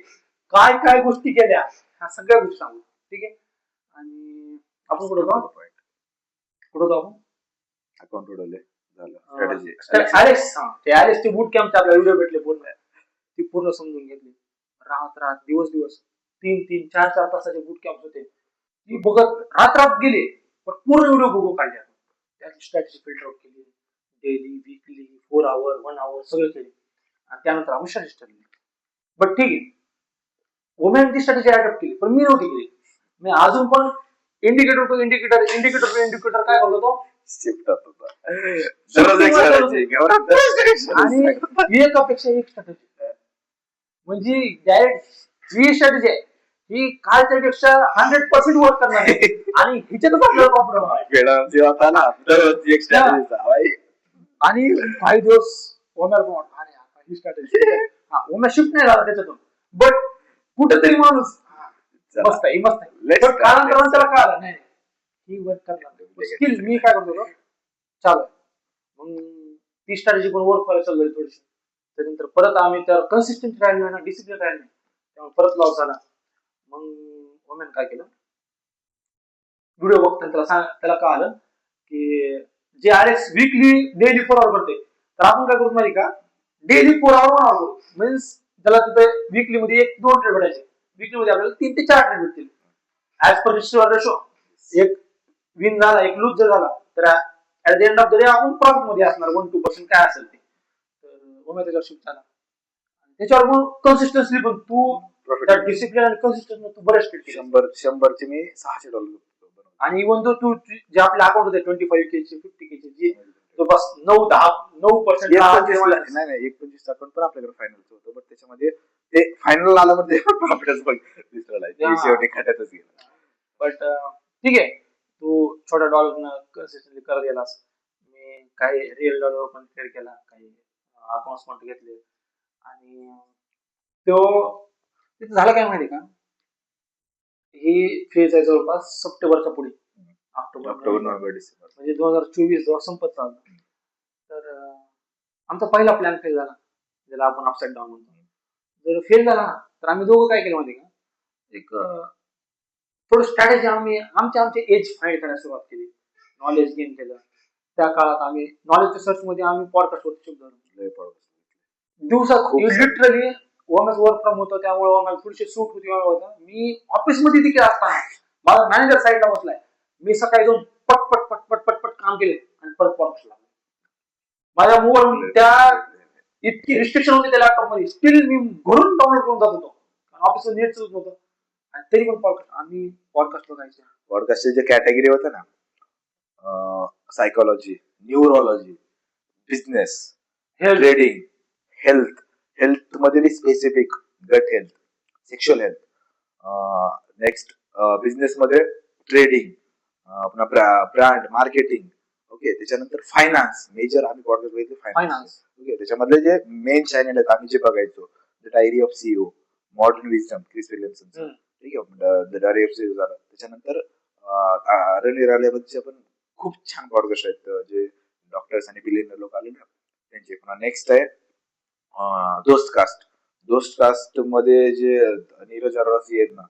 काय काय गोष्टी केल्या, ह्या सगळ्या गोष्टी सांगू. ठीक आहे. आणि आपण कुठं जाऊ, कुठं जाऊ अकाउंट उडवले झालं. ॲलेक्सचे बूट कॅम्पचे आपल्याला व्हिडिओ भेटले पूर्ण, ती पूर्ण समजून घेतली. रात रात दिवस दिवस 3-3, 4-4 तासाचे बूट कॅम्प होते. ती बघत रात रात गेले, पण पूर्ण व्हिडिओ बघू काढले. त्याची स्ट्रॅटेजी फिल्टर आउट केली, डेली, वीकली, 4 आवर, 1 आवर सगळं केले. आणि त्यानंतर आम्ही स्ट्रॅटेजी ठरली. बट ठीक आहे, वुमेन ती स्ट्रॅटेजी अडॉप्ट केली, पण मी नव्हती केली. मी अजून पण indicator to indicator, indicator to indicator काय करत होतो, शिफ्ट होत होता. दररोज एक strategy. आणि एकापेक्षा एक स्ट्रॅटेजी. म्हणजे डायरेक्ट ही स्ट्रॅटेजी आहे, ही कालच्यापेक्षा 100% वर्क करणार आहे. आणि हिच्यातच आपल्याला प्रॉब्लेम आहे. आणि काही दिवस ओम्याला पण वाटतं, अरे आता ही स्ट्रॅटेजी, ओम्या शिफ्ट नाही झाला त्याच्यातून, बट कुठेतरी माणूस मस्त आहे, मस्त आहे. पण कालांतराने त्याला कळालं नाही ही वर्क करणार स्किल. मी काय करतो चालू आहे. मग ती स्ट्रॅटेजी पण वर्क करायला चालू थोडीशी. त्यानंतर परत आम्ही तर कन्सिस्टंट राहिलो ना, डिसिप्लिन राहिलो नाही, त्यामुळे परत लॉस झाला. मग वुमेन काय केलं, व्हिडिओ बघताना त्याला कळालं की जे आरएक्स वीकली डेली 4 आवर करते, तर आपण काय करू माहिती का, डेली 4 आवर 1 आवर मीन्स त्याला तिथे वीकली मध्ये 1-2 ट्रेड भेटायचे, वीकली मध्ये आपल्याला 3 ते 4 ट्रेड भेटतील. ऍज पर रेशो एक विन झाला, एक लूज जर झाला, तर at the end of the day आपण प्रॉफिट मध्ये असणार 1-2% काय असेल ते. तर ओम्या त्याच्यावर शिफ्ट झाला. त्याच्यावर मग कन्सिस्टन्सी पण तू डिसिप्लिन आणि कन्सिस्टन्सी तू बरेच ट्रेड केले. 100 चे मी $600. आणि इव्हन तो तू जे आपले अकाउंट होते 25K चे 50K चे, जे तो बस 9% नाही 1.25 अकाउंट पण आपल्याकडे फायनलचं होतं, बट त्याच्यामध्ये ते फायनल आलं म्हणजे प्रॉफिटच बघ दिसला, शेवटी खात्यातच गेला. बट ठीक आहे, तू छोट्या डॉलरनं कन्सिस्टन्टली करत गेलास. मी काही रिअल डॉलर पण ट्रेड केला, काही अकाउंट्स पण घेतले. आणि तो तिथं झालं काय माहिती का, ही फेज आहे जवळपास सप्टेंबरच्या पुढे, ऑक्टोबर नोव्हेंबर डिसेंबर म्हणजे 2024 जेव्हा संपत चालतो. तर आमचा पहिला प्लॅन फेल झाला, ज्याला आपण अपसाइड डाऊन म्हणतो. जर फेल झाला ना, तर आम्ही दोघं काय केलं माहिती का, एक थोडं स्ट्रॅटेजी आम्ही आमचे एज फाइंड करायला सुरुवात केली, नॉलेज गेन केलं. त्या काळात आम्ही नॉलेजच्या सर्च मध्ये आम्ही पॉडकास्ट वरती शोध धरलो. दिवसात लिटरली वर्क फ्रॉम होतं, त्यामुळे मला थोडीशी सूट होती. मी ऑफिस मध्ये देखील असताना माझा मॅनेजर साईडला बसलाय, मी सकाळी जाऊन पटपट पटपट पटपट काम केले आणि परत पॉडकास्ट लागले. माझ्या मोबाईल त्या इतकी रिस्ट्रिक्शन होती त्या लॅपटॉप मध्ये, स्टील मी घरून डाउनलोड करून जात होतो, ऑफिसवर नेट चालत नव्हतं. आणि तरी पण आम्ही पॉडकास्ट बघायचे. पॉडकास्टचे जे कॅटेगरी होते ना, psychology, neurology, business, trading, health मध्ये स्पेसिफिक गट health, sexual health, next business मध्ये ट्रेडिंग, ब्रँड मार्केटिंग, ओके. त्याच्यानंतर फायनान्स, मेजर आम्ही पॉडकास्ट बघितले फायनान्स, ओके. त्याच्यामधले जे मेन चॅनल आहेत आम्ही जे बघायचो, the diary of CEO, modern wisdom, Chris Williamson, ठीक आहे, द डायरी ऑफ सीईओ झालं. त्याच्यानंतर रणवीर आलियाबद्दलचे पण खूप छान पॉडकास्ट आहेत, जे डॉक्टर्स आणि बिलियनर लोक आले ना त्यांचे. पुन्हा नेक्स्ट आहे दोस्त कास्ट मध्ये जे नीरज अरोरासी आहेत ना,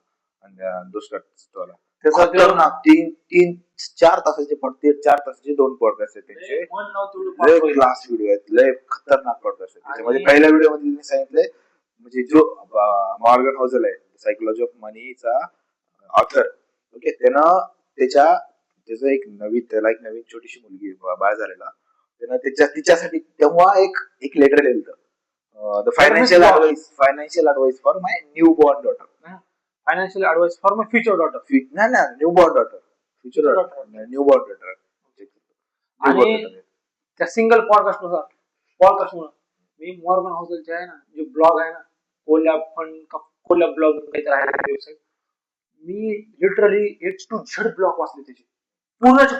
आणि दोस्त कास्ट वाला, त्याचा 3-4 तासाचे 2 पॉडकास्ट आहेत त्यांचे. लय क्लास व्हिडिओ आहेत, लय खतरनाक पॉडकास्ट आहेत. त्याच्यामध्ये पहिल्या व्हिडिओ मध्ये त्यांनी सांगितलंय, म्हणजे जो मॉर्गन हाउसल आहे सायकोलॉजी ऑफ मनीचा ऑथर, ओके, त्यानं त्याचं एक नवीन छोटीशी मुलगी बाळ झालेला, त्यानं तिच्यासाठी तेव्हा एक लेटर लिहिलं, the financial advice for my new born daughter. Financial advice for my future daughter. New born daughter, future daughter, new born daughter. आणि त्या सिंगल पॉडकास्ट मुळे मी मॉर्गन हाउसलचे आहे ना, जे ब्लॉग आहे ना, कोलॅब ब्लॉग काहीतरी आहे website, me literally A to Z blog वाचले त्याचे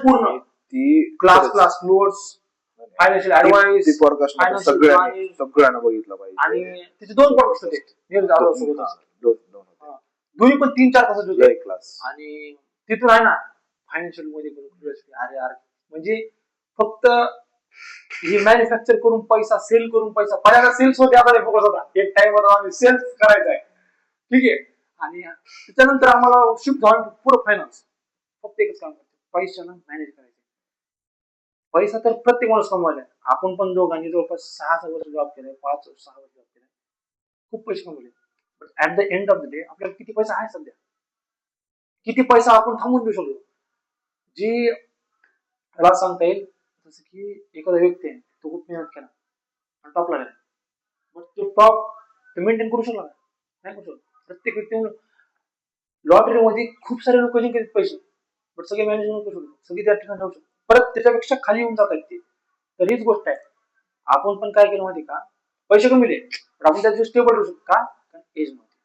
पूर्ण. ती क्लास नोट्स, फायनान्शियल ऍडवाइस, सगळ्यांना बघितलं पाहिजे. आणि त्याचे 2 पॉडकास्ट होते, दोन्ही पण 3-4 तासाचे होते क्लास. आणि तिथून आहे ना फायनान्शियल मध्ये curiosity, अरे यार म्हणजे फक्त ही मॅन्युफॅक्चर करून पैसा, सेल करून पैसा, पहिल्यांदा सेल्स मध्ये आम्हाला फोकस होता. एक टाइम वर आम्ही सेल्स करायचा आहे, ठीक आहे. आणि त्याच्यानंतर आम्हाला शिफ्ट झालं पुढे फायनान्स. फक्त एकच काम करतो, पैशाला मॅनेज करायचं. पैसा तर प्रत्येक माणूस कमवायला आहे. आपण पण दोघांनी जवळपास 6 वर्ष जॉब केलाय, 5-6 वर्ष जॉब केलाय, खूप पैसे कमवले. But at the end of the day आपल्याला किती पैसा आहे सध्या, किती पैसा आपण थांबवून देऊ शकतो, जी मला सांगता येईल. जसं की एखादा व्यक्ती आहे, तो खूप मेहनत केला आणि टॉपला गेला, मग तो टॉप मेंटेन करू शकला का? नाही करू शकत. प्रत्येक व्यक्ती लॉटरी मध्ये खूप सारे लोक जिंकतात पैसे, बट सगळे मॅनेजमेंट करू शकतो, सगळे त्या ठिकाणी राहू शकतो, परत त्याच्यापेक्षा खाली येऊन जातात ते. तर हीच गोष्ट आहे. आपण पण काय केलं माहिती का, पैसे कमी पण आपण त्या दिवशी स्टेबल राहू शकतो का, एज मध्ये,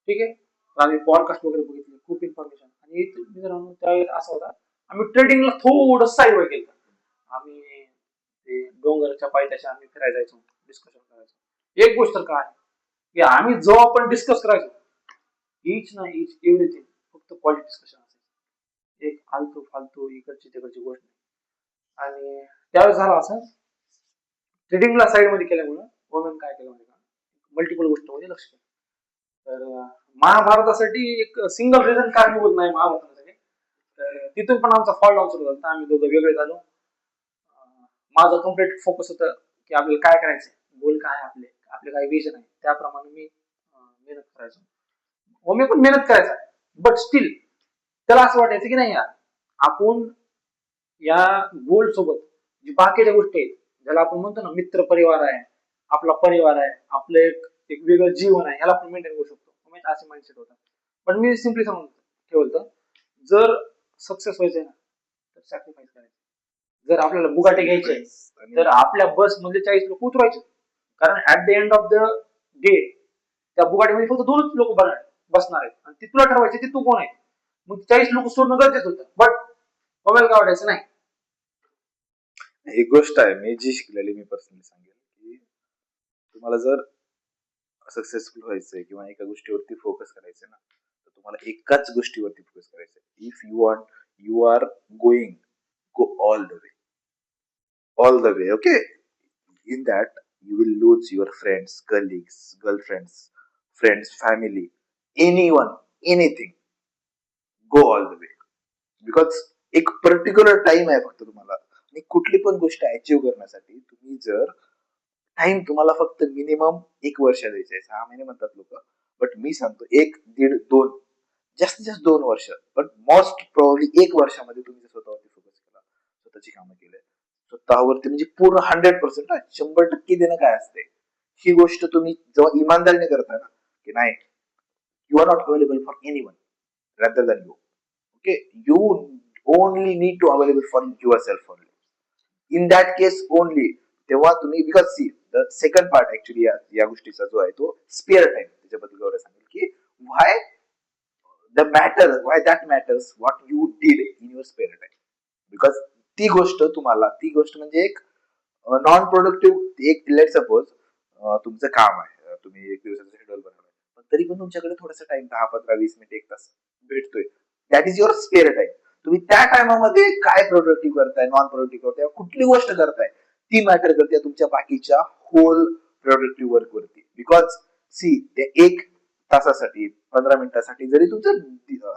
ठीक आहे. आम्ही पॉडकास्ट वगैरे बघितले, खूप इन्फॉर्मेशन. आणि मित्रांनो त्यावेळेस असा होता, आम्ही ट्रेडिंगला थोडं साईड वर केलं. आम्ही ते डोंगरच्या पायथ्याशी आम्ही फिरायला जायचो, डिस्कशन करायचो. एक गोष्ट तर काय की आम्ही जो आपण डिस्कस करायचो, इच ना इच एव्हरीथिंग फक्त क्वालिटी डिस्कशन असायचं, एक फालतू फालतू इकडची तिकडची गोष्ट नाही. आणि त्यावेळेस झालं असं, ट्रेडिंगला साईड मध्ये केल्यामुळं वोमेन काय केलं म्हणजे का, मल्टिपल गोष्टीमध्ये लक्ष केलं. तर महाभारतासाठी एक सिंगल रिझन कारणीभूत नाही महाभारतासाठी. तर तिथून पण आमचा फॉल डाऊन सुरू झाला, आम्ही दोघं वेगळे झालो. माझं कम्प्लीट फोकस होतं की आपल्याला काय करायचंय, गोल काय आहे आपले, आपले काय विजन आहे, त्याप्रमाणे मी मेहनत करायचो. ओमे पण मेहनत करायचा, बट स्टील त्याला असं वाटायचं की नाही यार, आपण या गोल सोबत जी बाकीच्या गोष्टी आहेत, ज्याला आपण म्हणतो ना मित्र परिवार आहे, आपला परिवार आहे, आपलं एक एक वेगळं जीवन आहे, ह्याला आपण मेंटेन करू शकतो. असे माइंडसेट होता. पण मी सिम्पली सांगून ठेवलं, जर सक्सेस व्हायचंय ना तर सॅक्रिफाईस करायचं. जर आपल्याला बुगाटे घ्यायचे तर आपल्या बस मध्ये 40 लोक उतरायचे, कारण at the end of the day त्या बुगाटीमध्ये फक्त 2च लोक बसणार आहेत, आणि ती तुला ठरवायची की तू कोण आहे. मग 40 लोक सोडणं गरजेचं होतं, बट मोबाईल काय वाटायचं नाही. एक गोष्ट आहे मी जी शिकलेली, मी पर्सनली सांगेल की तुम्हाला जर सक्सेसफुल व्हायचंय किंवा एका गोष्टीवरती फोकस करायचंय ना, तर तुम्हाला एकाच गोष्टीवरती फोकस करायचंय. If you want, you are going, go all the way, okay. In that you will lose your friends, colleagues, girlfriends, friends, family, anyone, anything. Go all the way, because एक particular time आहे फक्त तुम्हाला. आणि कुठली पण गोष्ट achieve करण्यासाठी तुम्ही जर टाइम, तुम्हाला फक्त मिनिमम 1 वर्ष द्यायचे आहे. 6 महिने म्हणतात लोक, बट मी सांगतो 1, 1.5, 2, जास्तीत जास्त 2 वर्ष, पण मोस्ट प्रॉब्ली 1 वर्षामध्ये तुम्ही जर स्वतःवरती फोकस केला, स्वतःची कामं केले, स्वतःवरती म्हणजे पूर्ण 100%, 100% देणं काय असते, ही गोष्ट तुम्ही जेव्हा इमानदारीने करता ना, की नाही, you are not available for anyone rather than you, okay, you only need to available for yourself only. In that case only, तेव्हा तुम्ही, because see the second part actually या गोष्टीचा जो आहे तो स्पेअर टाइम, त्याच्याबद्दल एवढं सांगेल की why that matters what you did in your spare time. Because ती गोष्ट म्हणजे एक नॉन प्रोडक्टिव्ह, एक लेट सपोज तुमचं काम आहे, तुम्ही एक दिवसाचं शेड्यूल बनवलं, पण तरी पण तुमच्याकडे थोडासा टाइम, 10, 15, 20 मिनिट, 1 तास भेटतोय, that is your spare time. तुम्ही त्या टायमामध्ये काय प्रोडक्टिव्ह करताय, नॉन प्रोडक्टिव्ह करताय, कुठली गोष्ट करताय, ती मॅटर करते तुमच्या बाकीच्या होल प्रोडक्टिव्ह वर्क वरती. बिकॉज सी, ते 1 तासासाठी, 15 मिनिटासाठी जरी तुमच्या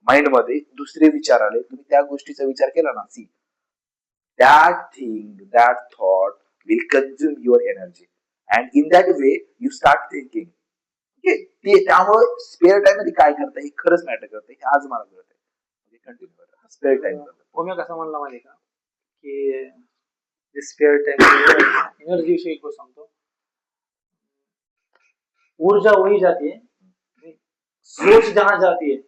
माइंड मध्ये दुसरे विचार आले, तुम्ही त्या गोष्टीचा विचार केला ना, C, that thing, that thought will consume your energy, and in that way you start thinking. त्यामुळे स्पेअर टाइम मध्ये काय करता हे खरंच मॅटर करते, हे आज मला कळत आहे. कंटिन्यू करा स्पेअर टाइम. ओम्या कसं म्हणला माहिती का, की स्पेअर टाइम एनर्जी विषयी एक गोष्ट सांगतो. ऊर्जा वही जाती है, सोच जहां जाती है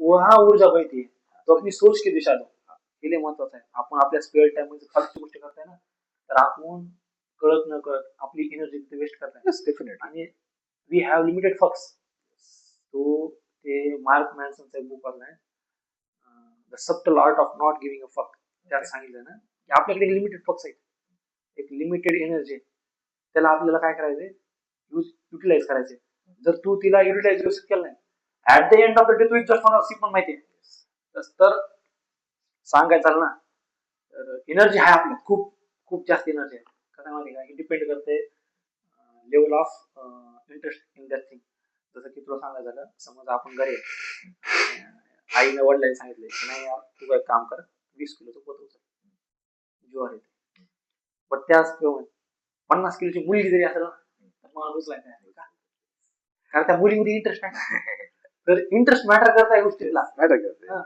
वहां ऊर्जा बहती है, तो अपनी सोच की दिशा दो. हे लय महत्वाचं आहे. आपण आपल्या स्पेअर टाइम मध्ये फालतू गोष्टी करताय ना, तर आपण कळत न कळत आपली एनर्जी वेस्ट करताय. डेफिनेटली. आणि वी हॅव लिमिटेड फक्स. तो ते मार्क मॅन्सनचा एक बुक वाचलाय, the subtle art of not giving a fuck. त्यात सांगितलं ना की आपल्याकडे लिमिटेड फक्स आहेत, एक लिमिटेड एनर्जी, त्याला आपल्याला काय करायचंय, युटिलाइज करायचंय. जर तू तिला युटिलाइज व्यवस्थित केलं नाही, at the end of the day तू जस्ट होणार सी पण माहिती आहे. तर सांगायचं झालं ना, तर एनर्जी आहे आपल्यात, खूप खूप जास्त एनर्जी आहे. कसं माहिती का, डिपेंड करते level of interest in that thing. जसं की तुला सांगायचं झालं, समज आपण घरी आहे, आईने वडिलांनी सांगितले की नाही यार तू एक काम कर, 20 किलोचं पोत उचल, ज्वार येते. पण त्याच 50 किलोची मुलगी जरी असेल ना, तर मला उचलायचं आहे का, कारण त्या मुलीमध्ये इंटरेस्ट आहे. तर इंटरेस्ट मॅटर करता या गोष्टीतला. मॅटर करते. हा.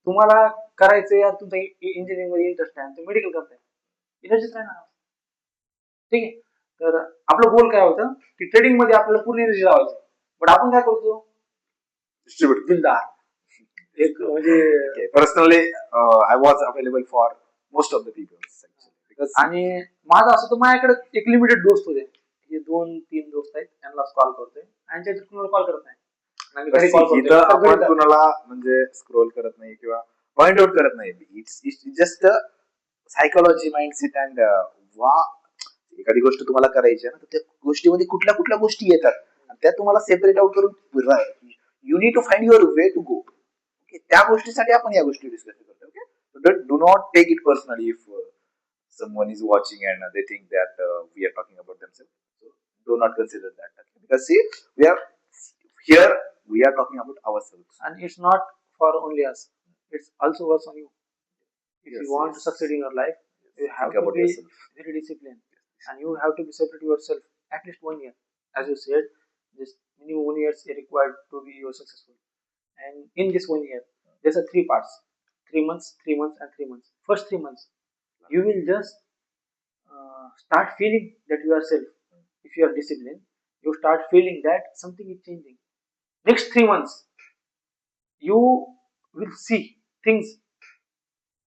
तुम्हाला करायचं यार, तुमचा इंजिनिअरिंग मध्ये इंटरेस्ट आहे, तुम्ही मेडिकल करताय, एनर्जीच राहणार. ठीक आहे. तर आपलं गोल काय होतं की ट्रेडिंग मध्ये आपल्याला पूर्ण एनर्जी लावायची, पण आपण काय करतो, डिस्ट्रीब्युट दिलदार एक म्हणजे. Personally I was available for most of the people. आणि माझं असं तर माझ्याकडे एक लिमिटेड दोस्त होते, हे 2-3 दोस्त आहेत, त्यांना कॉल करतोय आणि त्याच्यात कुणाला कॉल करत नाही. आणि घरी call करतोय. इथं तर घरी आपण जा. कुणाला म्हणजे स्क्रोल करत नाही किंवा पॉइंट आउट करत नाही. It's just psychology, mindset and वा एखादी गोष्ट तुम्हाला करायची आहे ना, तर त्या गोष्टीमध्ये कुठल्या कुठल्या गोष्टी येतात आणि त्या तुम्हाला सेपरेट आउट करून you need to find your way to go. Okay, त्या गोष्टीसाठी आपण या गोष्टी डिस्कस करतो. Okay, do not take it personally if someone is watching and they think that we are talking about themselves. So do not consider that. Okay? Because see, we are here, we are talking about ourselves. And it's not for only us, it's also works on you. If Yes, you want to yes. succeed in your life, you have Think to about be yourself. very disciplined, and you have to be separate yourself at least 1 year. As you said, this minimum 1 year is required to be your successful. And in this 1 year, there's a 3 parts: 3 months, 3 months, and 3 months. First 3 months, you will just start feeling that you are self. If you are disciplined, you start feeling that something is changing. Next 3 months, you will see things.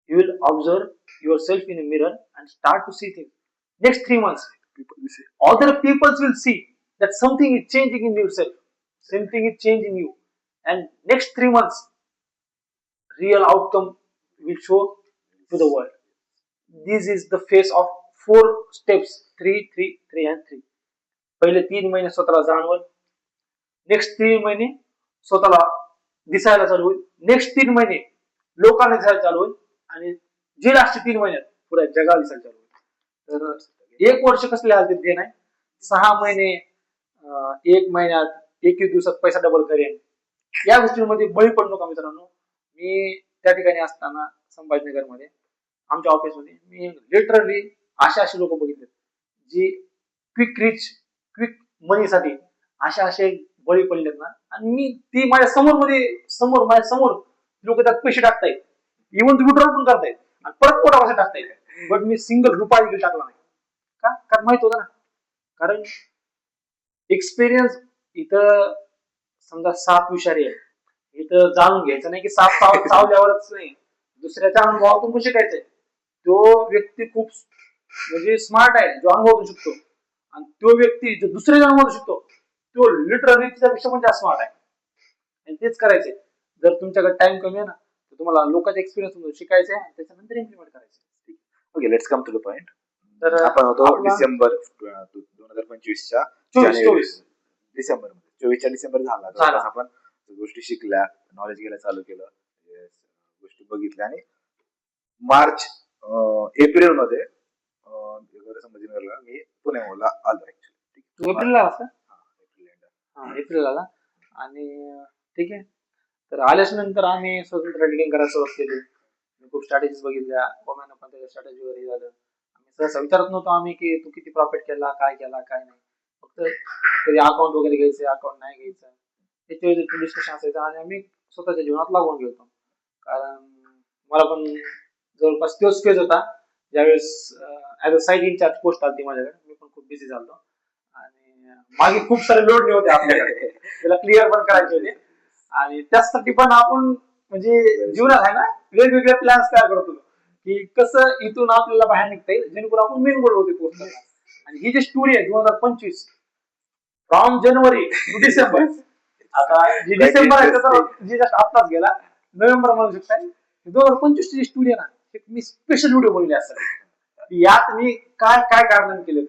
You will observe yourself in a mirror and start to see things. Next 3 months, People will say, other people will see that something is changing in yourself, something is changing you. And next 3 months, real outcome will show to the world. This is the phase of 4 steps: 3, 3, 3 and 3. पहिले 3 महिने स्वतःला जाणवल, next 3 महिने स्वतःला दिसायला चालू होईल, next 3 महिने लोकांना दिसायला चालू होईल, आणि जे लास्ट 3 महिन्यात पुऱ्या जगाला दिसायला चालू होईल. तर 1 वर्ष कसले आले ते नाही, 6 महिने, 1 महिन्यात, 21 दिवसात पैसा डबल करेन, या गोष्टींमध्ये बळी पडू नका मित्रांनो. मी त्या ठिकाणी असताना संभाजीनगरमध्ये आमच्या ऑफिसमध्ये मी लिटरली असे लोक बघितले जी क्विक रिच, क्विक मनीसाठी असे बळी पडलेत ना. आणि मी ती माझ्या समोर लोक त्यात पैसे टाकतायत, इव्हन तुम्ही विड्रॉल पण करतायत आणि परत पोटा पैसे टाकतायत, बट मी सिंगल रुपया देखील टाकला नाही. का? कारण माहित होतं ना, कारण एक्सपिरियन्स इथं समजा साप विषारी आहे, इथं जाणून घ्यायचं नाही की साप चावल्यावरच नाही, दुसऱ्याच्या अनुभवातून पण शिकायचंय. तो व्यक्ती खूप म्हणजे स्मार्ट आहे, जो अनुभवातून शिकतो, आणि तो व्यक्ती जो दुसऱ्याच्या अनुभवातून शिकतो तो लिटरली त्याच्यापेक्षा पण जास्त स्मार्ट आहे. आणि तेच करायचंय. जर तुमच्याकडे टाइम कमी आहे ना, तर तुम्हाला लोकांचा एक्सपिरियन्स शिकायचं आहे आणि त्याच्यानंतर इम्प्लिमेंट करायचं. Okay, let's come to the point. तर आपण होतो डिसेंबर 2025च्या डिसेंबर 24 झाला. झाला. आपण गोष्टी शिकल्या, नॉलेज घ्यायला चालू केलं, गोष्टी बघितल्या, आणि मार्च एप्रिल मध्ये संभाजीनगरला मी पुण्याला आलो. ऍक्च्युली तू एप्रिलला आलास का? एप्रिल एप्रिल आला. आणि ठीक आहे, तर आल्याच नंतर आम्ही स्वतंत्र ट्रेडिंग करायला सुरुवात केली. खूप स्ट्रॅटेजीज बघितल्या, कोणाला पण त्याच्या स्ट्रॅटेजीवर हे झालं. आम्ही सहसा विचारत नव्हतो आम्ही की तू किती प्रॉफिट केला, काय नाही. फक्त कधी अकाउंट वगैरे घ्यायचं, अकाउंट नाही घ्यायचं, त्याच्यावर डिस्कशन असायचं आणि आम्ही स्वतःच्या जीवनात लागून गेलो. कारण मला पण जवळपास तोच फेज होता ज्यावेळेस as a site incharge post आली माझ्याकडे. मी पण खूप बिझी झालो आणि मागे खूप सारे लोड होते आपल्याकडे, त्याला क्लिअर पण करायचे होते. आणि त्यासाठी पण आपण म्हणजे जीवनात आहे ना वेगवेगळे प्लॅन्स तयार करतो की कसं इथून आपल्याला बाहेर निघता येईल, जेणेकरून आपण मेन गोल होते पोहोचतो. आणि ही जी स्टोरी आहे 2025 फ्रॉम जानेवारी टू डिसेंबर, आता जी डिसेंबर आहे तर जी जस्ट आत्ताच गेला, नोव्हेंबर म्हणू शकताय, 2025 ची स्टोरी आहे ना, मी स्पेशल व्हिडिओ बनवले असं यात मी काय काय कारणाने केले,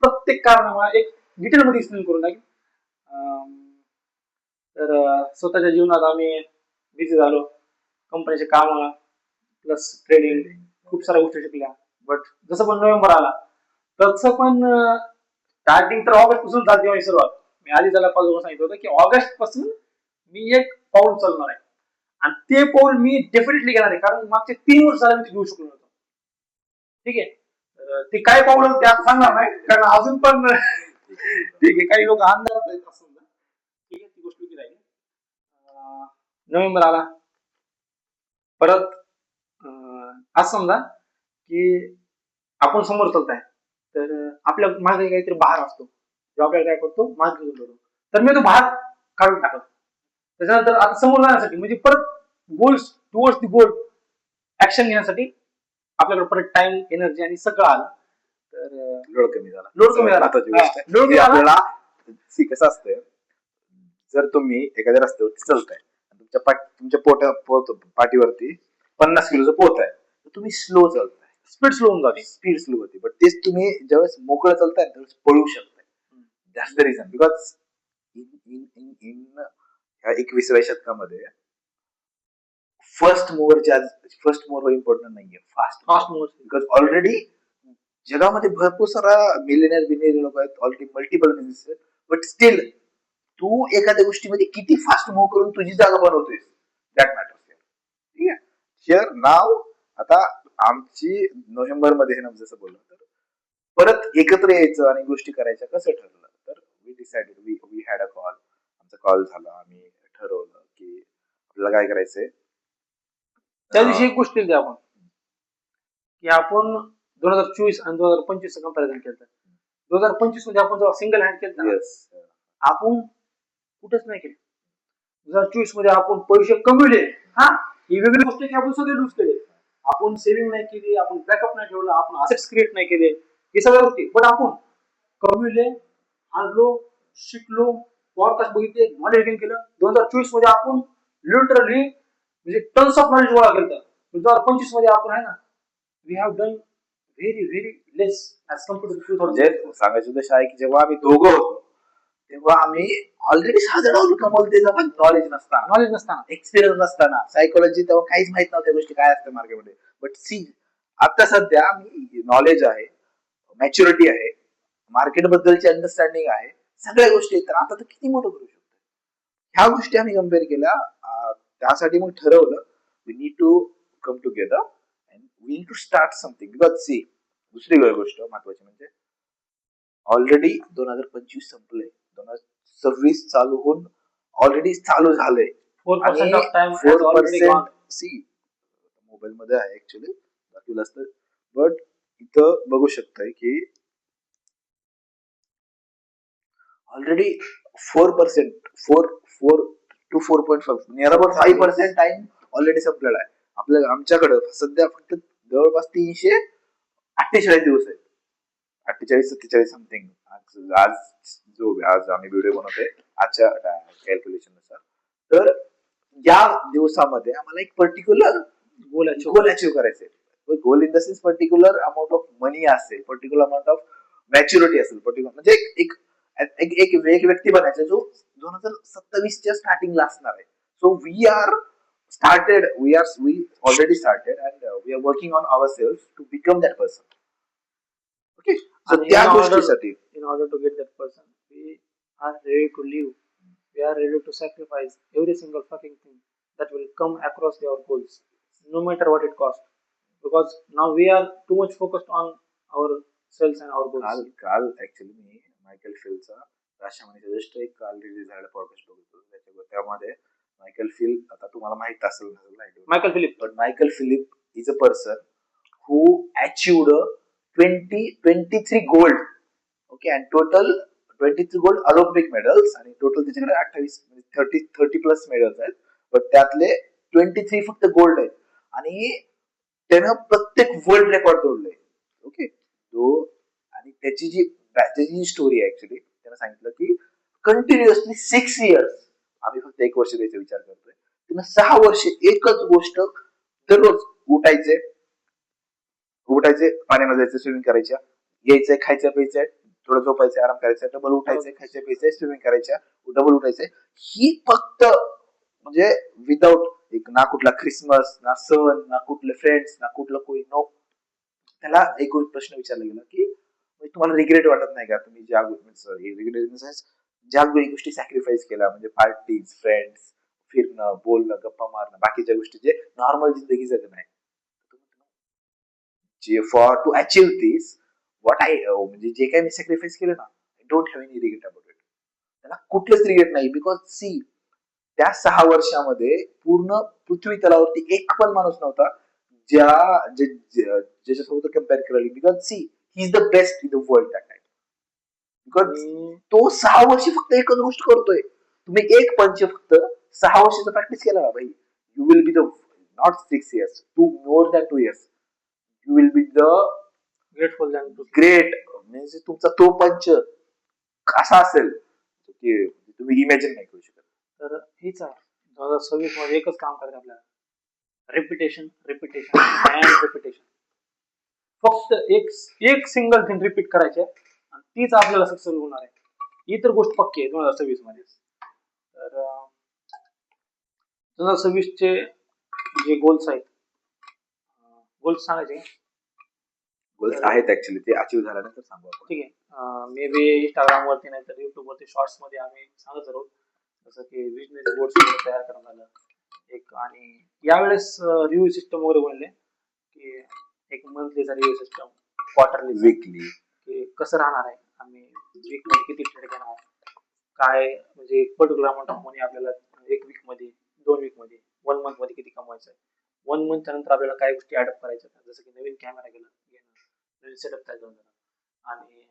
प्रत्येक कारणाला एक डिटेलमध्ये एक्सप्लेन करून टाकेल. तर स्वतःच्या जीवनात आम्ही बिझी झालो. कंपनीचे काम प्लस ट्रेडिंग खूप साऱ्या गोष्टी शिकल्या. बट जसं पण नोव्हेंबर आला तसं पण स्टार्टिंग तर ऑगस्ट पासून झाली माझी सुरुवात. मी आधी त्याला कॉल करून सांगितलं होतं की ऑगस्ट पासून मी एक पाऊल चालणार आहे आणि ते पाऊल मी डेफिनेटली घेणार आहे, कारण मागचे 3 वर्ष झाले मी ते घेऊ शकलो नव्हतो. ठीक आहे, तर ते काय पाऊल होतं ते आता सांगणार नाही, कारण अजून पण ठीक आहे काही लोक अंधारात आहेत असं समजा. ठीक आहे, ती गोष्ट वेगळी राहिली. नोव्हेंबर आला परत, असं समजा की आपण समोर चालताय तर आपल्या मागे काहीतरी भार असतो जो आपल्याला काय करतो मागे घेऊन जातो. तर मी तो भार काढून टाकला. त्याच्यानंतर आता समोर जाण्यासाठी म्हणजे परत goals towards the goal action घेण्यासाठी आपल्याकडे परत टाइम एनर्जी आणि सगळं आलं. तर लोड कमी झाला. लोड कमी झाला. महत्वाची गोष्ट आहे. लोड हे कमी झाला. आपल्याला कसं असतं, जर तुम्ही एखाद्या रस्त्यावरती चालताय आणि तुमच्या पाठीवरती 50 किलोचं पोत आहे, तर तुम्ही स्लो चालताय, स्पीड स्लो होऊन जाते. स्पीड स्लो होती. बट तेच तुम्ही ज्यावेळेस मोकळं चालताय त्यावेळेस पळू शकताय. That's the reason. Because in ह्या 21व्या शतकामध्ये फर्स्ट मोवर इम्पॉर्टंट नाहीये, फास्ट मूव्ह. बिकॉज ऑलरेडी जगामध्ये भरपूर सारा मिलेनियर लोक आहेत, ऑलरेडी मल्टिपल बिझनेस आहेत. बट स्टील तू एखाद्या गोष्टीमध्ये किती फास्ट मूव्ह करून तुझी जागा बनवतोय, दॅट मॅटर्स. ठीक आहे. हिअर नाव आता आमची नोव्हेंबर मध्ये जसं बोललो तर परत एकत्र यायचं आणि गोष्टी करायच्या कसं ठरलं, तर we decided, we had a call. आमचा कॉल झाला, आम्ही ठरवलं की आपल्याला काय करायचंय. त्या दिवशी एक गोष्ट केली आपण की आपण 2024 आणि 2025 कंपॅरिझन केलं. 2025 मध्ये आपण जेव्हा सिंगल हँड केलं आपण कुठेच नाही केलं. 2024 मध्ये आपण पैसे कमविले, हा ही वेगळी गोष्ट की आपण सगळे लूज केले. आपण सेव्हिंग नाही केली, आपण बॅकअप नाही ठेवला, आपण असेट्स क्रिएट नाही केले, हे सगळ्या गोष्टी. पण आपण कमविले, हरलो, शिकलो, पॉडकास्ट बघितले, नॉलेज गेन केलं. 2024 मध्ये आपण लिटरली म्हणजे टन्स ऑफ नॉलेज गोळा केलं. 2025 मध्ये आपण आहे ना, we have done very less as compared to 2000. म्हणजे सांगायचं उद्देश आहे की जेव्हा आम्ही दोघं होतो तेव्हा आम्ही ऑलरेडी साधारण कमवलं, त्याचं नॉलेज नसताना, एक्सपिरियन्स नसताना, सायकोलॉजी तेव्हा काहीच माहित नव्हत्या गोष्टी काय असतात मार्केटमध्ये. बट सी आता सध्या नॉलेज आहे, मॅच्युरिटी आहे, मार्केट बद्दलची अंडरस्टँडिंग आहे, सगळ्या गोष्टी आहेत. तर आता तर किती मोठं करू शकतो. ह्या गोष्टी आम्ही कम्पेअर केल्या. त्यासाठी मग ठरवलं we need to come together and we need to start something. Because see दुसरी गोष्ट महत्वाची म्हणजे ऑलरेडी 2025 संपलंय, 2026 चालू होऊन ऑलरेडी चालू झालंय. 4% ऑफ टाइम 4% सी मोबाईल मध्ये आहे ऍक्च्युली दाखवलं असतं. बट इथं बघू शकताय की already 4%, 4 to 4.5 near about 5% time already संपलेला आहे. आमच्याकडे सध्या फक्त जवळपास 348 दिवस आहेत. 48-47 समथिंग. आज आम्ही व्हिडिओ बनवतोय आजच्या कॅल्क्युलेशन नुसार. तर या दिवसामध्ये आम्हाला एक पर्टिक्युलर गोल अचीव्ह करायचंय. Goal in the sense particular amount of money असेल, पर्टिक्युलर अमाऊंट ऑफ मॅच्युरिटी असेल, पर्टिक्युलर म्हणजे एक व्यक्ती बनायचा जो 2027च्या स्टार्टिंगला असणार आहे. So we already started and we are working on our self to become that person. Okay, so त्या गोष्टीसाठी in order to get that person, we are ready to live. We are ready to sacrifice every single fucking thing that will come across our goals, no matter what it costs. Because now we are too much focused on ourselves and our goals. काल actually मी Michael फिलचा राशामणीचा just एक काल release झालेला podcast बघतो. त्यामध्ये Michael fill, आता तुम्हाला माहित असेल Michael Phillip, but Michael Phillip is a person who achieved 23 gold, okay, and total 23 gold Olympic medals, आणि टोटल त्याच्याकडे 30 प्लस मेडल्स आहेत. बट त्यातले 23 फक्त गोल्ड आहेत आणि त्यानं प्रत्येक वर्ल्ड रेकॉर्ड तोडलंय. ओके, तो आणि त्याची जी स्टोरी आहे ऍक्च्युली, त्यानं सांगितलं की कंटिन्युअसली 6 इयर्स, आम्ही फक्त 1 वर्ष द्यायचा विचार करतोय, त्यानं 6 वर्ष एकच गोष्ट दररोज उठायचे, पाण्यामध्ये जायचं, स्विमिंग करायच्या, यायचंय, खायचं प्यायचंय, थोडं झोपायचं, आराम करायचं, डबल उठायचंय, खायचं प्यायचंय, स्विमिंग करायच्या, डबल उठायचंय. ही फक्त म्हणजे विदाउट एक ना कुठला क्रिसमस, ना सण, ना कुठले फ्रेंड्स, ना कुठलं कोणी नो. त्याला एक प्रश्न विचारला गेला की म्हणजे तुम्हाला रिग्रेट वाटत नाही का तुम्ही ज्या रिग्रेट इन सेन्स ज्या गोष्टी सॅक्रिफाईस केल्या म्हणजे पार्टीज, फ्रेंड्स, फिरणं, बोलणं, गप्पा मारणं, बाकीच्या गोष्टी जे नॉर्मल जिंदगी जगणं आहे. जे for to achieve this what I म्हणजे जे काही मी सॅक्रिफाईस केलं ना, I don't have any regret about it. त्याला कुठलंच रिग्रेट नाही बिकॉज सी त्या 6 वर्षामध्ये पूर्ण पृथ्वी तलावरती एक पण माणूस नव्हता ज्याच्यासोबत कम्पेअर केलं because see he is the best in the world that time. Because तो 6 वर्ष फक्त एकच गोष्ट करतोय. तुम्ही एक पंच फक्त 6 वर्षाचा प्रॅक्टिस केला ना भाई, you will be the not 6 years, 2 more than 2 years. You will be the grateful than to great. म्हणजे तुमचा तो पंच कसा असेल की तुम्ही इमॅजिन नाही करू शकत. तर हीच आहे 2026 मध्ये एकच काम करायचं आपल्याला, रिपिटेशन रिपिटेशन अँड रिपिटेशन. फक्त एक एक सिंगल थिंग रिपीट करायचे आणि तीच आपल्याला सक्सेसफुल होणार आहे. ही तर गोष्ट पक्की आहे 2026 मध्ये. तर 2026 चे जे गोल्स आहेत, गोल्स सांगायचे गोल्स आहेत ऍक्च्युली, ते अचीव्ह झाल्यानंतर सांगू आपण. ठीक आहे. मे बी इंस्टाग्राम वरती नाही तर युट्यूब वरती शॉर्ट्स मध्ये आम्ही सांगत आहोत जसं की बिझनेस बोर्ड तयार करणं झालं एक, आणि यावेळेस रिव्ह्यू सिस्टम वगैरे बनले की एक मंथलीचा रिव्ह्यू सिस्टम, क्वार्टरली, वीकली, की कसं राहणार आहे, आम्ही वीक मध्ये किती ट्रेड घेणार, काय म्हणजे पर्टिक्युलर अमाऊंट ऑफ मनी आपल्याला एक वीक मध्ये, 2 वीक मध्ये, 1 मंथ मध्ये किती कमवायचं आहे, 1 मंथ नंतर आपल्याला काय गोष्टी ऍडअप करायच्या, जसं की नवीन कॅमेरा घेणं, नवीन सेटअप तयार करणं. आणि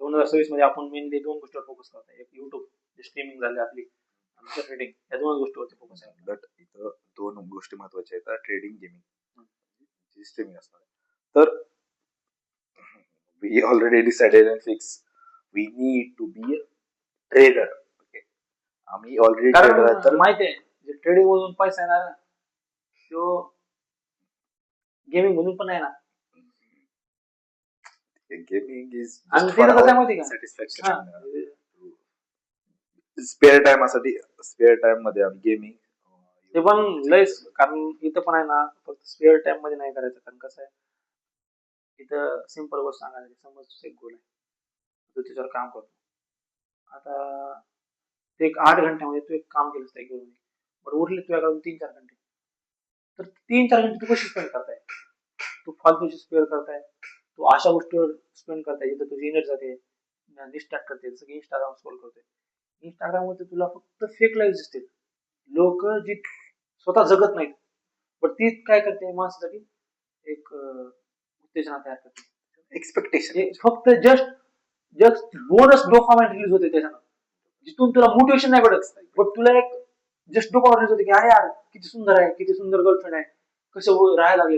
2026 मध्ये आपण मेनली 2 गोष्टीवर फोकस करतोय, एक युट्यूब जे स्ट्रीमिंग झाली आपली, आणि ट्रेडिंग, या 2 गोष्टीवरती फोकस आहे. बट इथं 2 गोष्टी महत्वाच्या आहेत, ट्रेडिंग, गेमिंग, स्ट्रीमिंग असणार. तर we already decided and fix we need to be a trader. Okay, आम्ही ऑलरेडी ट्रेडर आहे. तर कारण माहिती आहे जे ट्रेडिंग मधून पैसा येणार ना, तो गेमिंग मधून पण नाही ना. गेमिंग इज आणि ते कसं आहे माहिती का, सॅटिस्फॅक्शन. स्पेअर टाइम मध्ये आम्ही गेमिंग ते पण लयच, कारण इथं पण आहे ना, फक्त स्पेअर टाइम मध्ये नाही करायचं. कारण कसं आहे, इथं सिंपल गोष्ट सांगायची, समज एक गोल आहे, तू त्याच्यावर काम करतो. आता ते एक 8 घंट्यामध्ये तू एक काम केलंस त्या गोलमध्ये, पण उरले तुझ्याकडून 3-4 घंटे. तर 3-4 घंटे तू कशी स्पेंड करताय, तू फालतूची स्पेअर करताय, तू अशा गोष्टीवर स्पेंड करताय जिथं तुझी एनर्जी जाते, डिस्ट्रॅक्ट करते, जसं की इंस्टाग्राम स्क्रोल करतोय. इंस्टाग्राम मध्ये तुला फक्त फेक लाईफ दिसतील, लोक जी स्वतः जगत नाहीत, पण ती काय करते माणसासाठी एक उत्तेजना तयार करते, एक्सपेक्टेशन. फक्त just just bonus dopamine release होते त्याच्यानं, जिथून तुला मोटिवेशन नाही भेटत, पण तुला एक जस्ट डोपामाइन रिलीज होते की अरे यार किती सुंदर आहे, किती सुंदर गर्लफ्रेंड आहे, कसं राहायला लागले.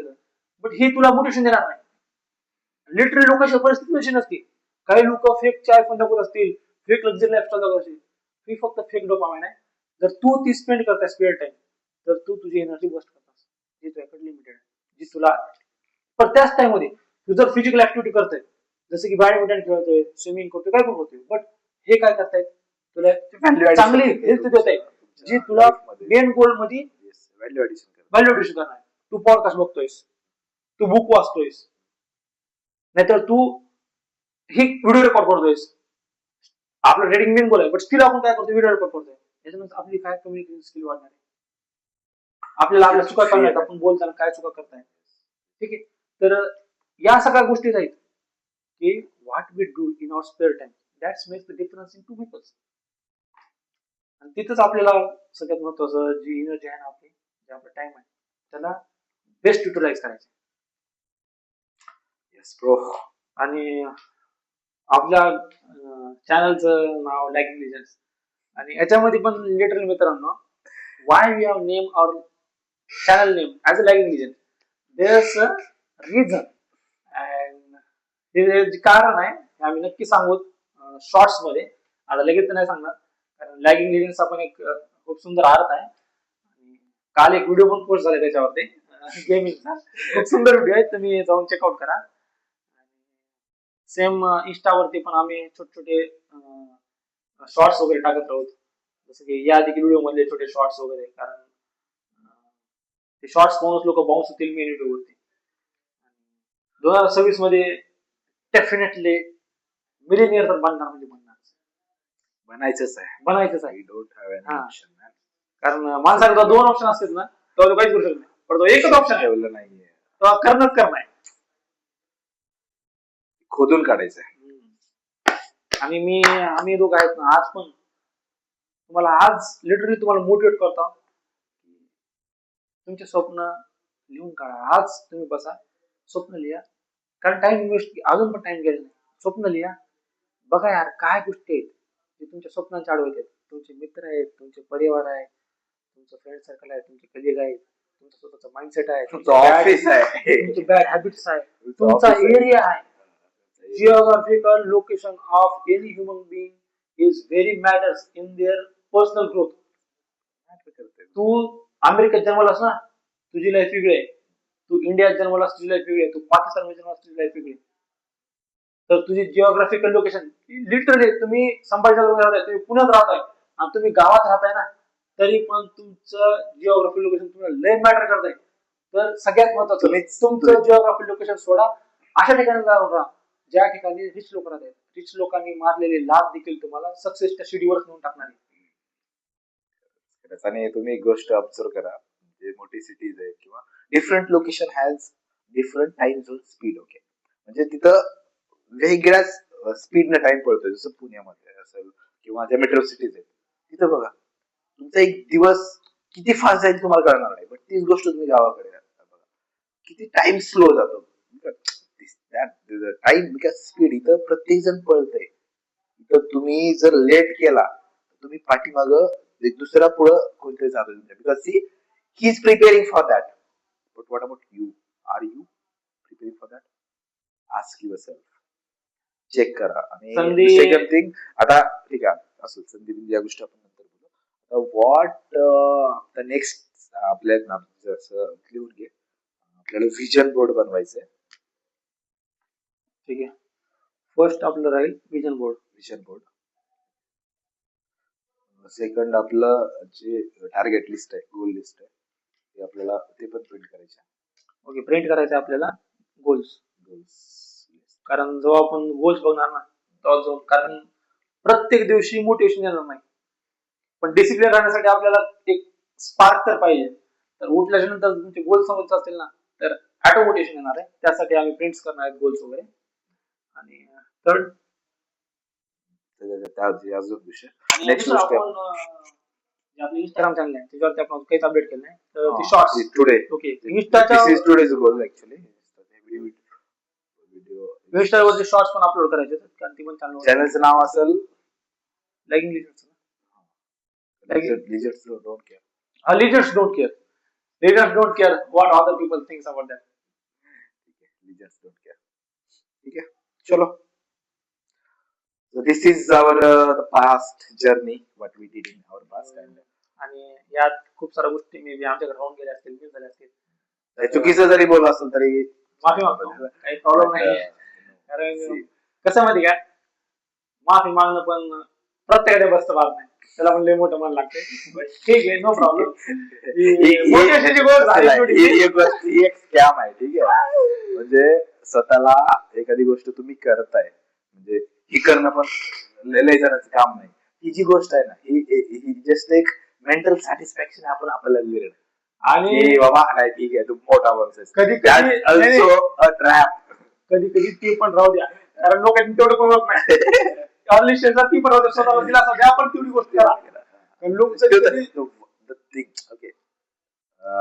बट हे तुला मोटिवेशन देणार नाही. लिटरली लोकांची परिस्थिती तशी नसते. काही लोक फेक चाय पण जगत असतील, फेक लक्झरी लाईफस्टाईल जगत असतील, ही फक्त फेक डोपामाइन आहे. जर तू ती स्पेंड करताय स्पेअर टाइम, तर तू तुझी एनर्जी बस्ट करतास, जी तुझ्याकडे लिमिटेड आहे, जी तुला. पण त्याच टाइम मध्ये तू जर फिजिकल ऍक्टिव्हिटी करतोय, जसं की बॅडमिंटन खेळतोय, स्विमिंग करतोय, काय पण करतोय, बट हे काय करतायत, तुला चांगली हेल्थ देत आहे, जी तुला मेन गोल मध्ये व्हॅल्यू व्हॅल्युएशन करणार. तू पॉडकास्ट बघतोयस, तू बुक वाचतोयस, नाहीतर तू ही व्हिडिओ रेकॉर्ड करतोयस. आपलं रेडिंग मेन गोल आहे, बट स्टिल आपण काय करतो, व्हिडिओ रेकॉर्ड करतोय. याच्यानंतर आपली काय कम्युनिकेशन स्किल वाढणार आहे, आपल्याला आपल्या चुका कळणार, आपण बोलताना काय चुका करताय. ठीक आहे. तर या सगळ्या गोष्टी आहेत की what we do in our spare time, that's makes the difference in two peoples. आणि तिथंच आपल्याला सगळ्यात महत्वाचं जी एनर्जी आहे ना आपली, जे आपला टाइम आहे, त्याला बेस्ट युटिलाइज करायचं. Yes bro. आणि आपल्या चॅनलचं नाव लॅगिंग लिजन्स, आणि याच्यामध्ये पण लिटरली मित्रांनो, why we have name our channel name as a lagging legion, there's a reason. And हे जे कारण आहे हे आम्ही नक्की सांगू शॉर्ट्स मध्ये, आता लगेच नाही सांगणार, कारण लॅगिंग लिजन्सचा पण एक खूप सुंदर अर्थ आहे. काल एक व्हिडिओ पण पोस्ट झाला त्याच्यावरती गेमिंगचा, खूप सुंदर व्हिडिओ आहे, तुम्ही जाऊन चेकआउट करा. सेम इंस्टावरती पण आम्ही छोटे छोटे शॉर्ट्स वगैरे टाकत आहोत, जसं की या देखील व्हिडिओ मधले छोटे शॉर्ट्स वगैरे, कारण हे शॉर्ट्स पाहूनच लोक बाउन्स होतील मेन व्हिडिओवरती. 2026 मध्ये डेफिनेटली मिलिनियर तर बनणार म्हणजे बनणार, बनायचंच आहे. बनायचंच आहे. I don't have any हा. option, man. कारण माणसाकडे 2 ऑप्शन असतात ना, तेव्हा तो काहीच करू शकत नाही. पण तो एकच ऑप्शन आहे, ठेवलं नाहीये. तो करणंच करणं आहे. खोदून काढायचं आहे. आणि आम्ही दोघं आहेत ना, आज पण आज लिटरली तुम्हाला मोटिवेट करतो. तुमचे स्वप्न लिहून काढा. आज तुम्ही बसा, स्वप्न लिहा. कारण टाइम इन्व्हेस्ट अजून पण टाइम गेला नाही. स्वप्न लिहा, बघा यार काय गोष्टी आहेत जे तुमच्या स्वप्नांच्या आडवत आहेत. तुमचे मित्र आहेत, तुमचे परिवार आहे, तुमचं फ्रेंड सर्कल आहे, तुमचे कलिग आहेत, तुमचं स्वतःचं माइंडसेट आहे, तुमचं ऑफिस आहे, तुमचे बॅड हॅबिट्स आहे, तुमचं तुमचा office आहे. एरिया आहे. Geographical location of any human being is very matters in their personal growth. तू अमेरिकेत जन्मलास ना, तुझी लाईफ वेगळी आहे. तू इंडियात जन्मलास, तुझी लाईफ वेगळी आहे. तू पाकिस्तानमध्ये जन्मलास, तुझी लाईफ वेगळी आहे. तर तुझी जिओग्राफिकल लोकेशन लिटरली, तुम्ही संभाजीनगर राहताय, तुम्ही पुण्यात राहताय आणि तुम्ही गावात राहताय ना, तरी पण तुमचं जिओग्राफिकल लोकेशन तुम्हाला लय मॅटर करत आहे. तर सगळ्यात महत्वाचं तुमचं जिओग्राफिकल लोकेशन सोडा, अशा ठिकाणी जाऊन राहा ज्या ठिकाणी रिच लोक राहतात. रिच लोकांनी मारलेले लाभ देखील तुम्हाला सक्सेसच्या शिडीवर नेऊन टाकणार आहे. आणि तुम्ही एक गोष्ट ऑब्झर्व करा, जे मोठी सिटीज आहे किंवा different location has different time zone speed. Okay, म्हणजे तिथं वेगळ्याच स्पीडने टाइम पळतोय. जसं पुण्यामध्ये असेल किंवा ज्या मेट्रो सिटीज आहेत, तिथं बघा तुमचा एक दिवस किती फास्ट जाईल तुम्हाला कळणार नाही. पण तीच गोष्ट तुम्ही गावाकडे बघा, किती टाइम स्लो जातो. टाइम बिकॉज स्पीड, इथं प्रत्येक जण पळतंय. इथं तुम्ही जर लेट केला, तुम्ही पाठीमाग एक दुसरा पुढं कोणतरी जातो because he is preparing for that. But what about you? Are you preparing for that? Ask yourself, check करा. आणि सेकंड थिंग, आता ठीक आहे असं संदीप या गोष्टी आपण नंतर बोलू. व्हॉट द नेक्स्ट आपल्या लिहून घे. आपल्याला व्हिजन बोर्ड बनवायचंय. ठीक आहे, फर्स्ट आपलं राहील vision board. Vision board. Second आपलं जे टार्गेट लिस्ट आहे, गोल लिस्ट आहे, ते आपल्याला ते पण प्रिंट करायचे. ओके, प्रिंट करायचं आपल्याला गोल्स. कारण जेव्हा आपण गोल्स बघणार ना, तेव्हा जाऊन, कारण प्रत्येक दिवशी मोटिवेशन येणार नाही, पण डिसिप्लिन राहण्यासाठी आपल्याला एक स्पार्क तर पाहिजे. तर उठल्याच्या नंतर तुमचे गोल समजत असतील ना, तर ऑटो मोटिवेशन येणार आहे. त्यासाठी आम्ही प्रिंट्स करणार आहेत गोल्स वगैरे. आणि थर्ड अजून विषय नेक्स्ट आपण आपलं इंस्टाग्राम चॅनल आहे, त्याच्यावरती आपण काहीच अपडेट केलं नाही. तर ती शॉर्ट्स टुडे. ओके, इंस्टाच्या टुडेज गोल ऍक्च्युअली. इंस्टावरचे शॉर्ट्स पण अपलोड करायचे, कारण ती पण चॅनलचं नाव असेल liking lizards. Lizards don't care. Leaders don't care. Leaders don't care what other people think about that. Leaders don't care. ठीक है, चलो. So this is our the past journey, what we did in our past. आणि यात खूप साऱ्या गोष्टी may be आमच्याकडे राहून गेल्या असतील, मिस झाल्या असतील. चुकीचं जरी बोललं असेल तरी माफी मागतो, काही प्रॉब्लेम नाही. कारण कसं माहिती का, माफी मागणं पण प्रत्येकाच्या बसचं भाग नाही, त्याला पण लय मोठं मन लागतंय. ठीक आहे, नो प्रॉब्लेम. एक स्कॅम आहे, ठीक आहे. म्हणजे स्वतःला एखादी गोष्ट तुम्ही करताय, म्हणजे ही करणं पण लय जणांचं काम नाही. ही जी गोष्ट आहे ना, ही जस्ट एक मेंटल सॅटिस्फॅक्शन आपण आपल्याला मिळेल. आणि बाबा नाही ठीक आहे, तू मोठा माणूस कधी कधी कधी ती पण राहू द्या, कारण लोकांनी तेवढं पण होत नाही. ती पण राहू द्या, स्वतःला दिला द्या, पण तेवढी गोष्ट करा. ओके,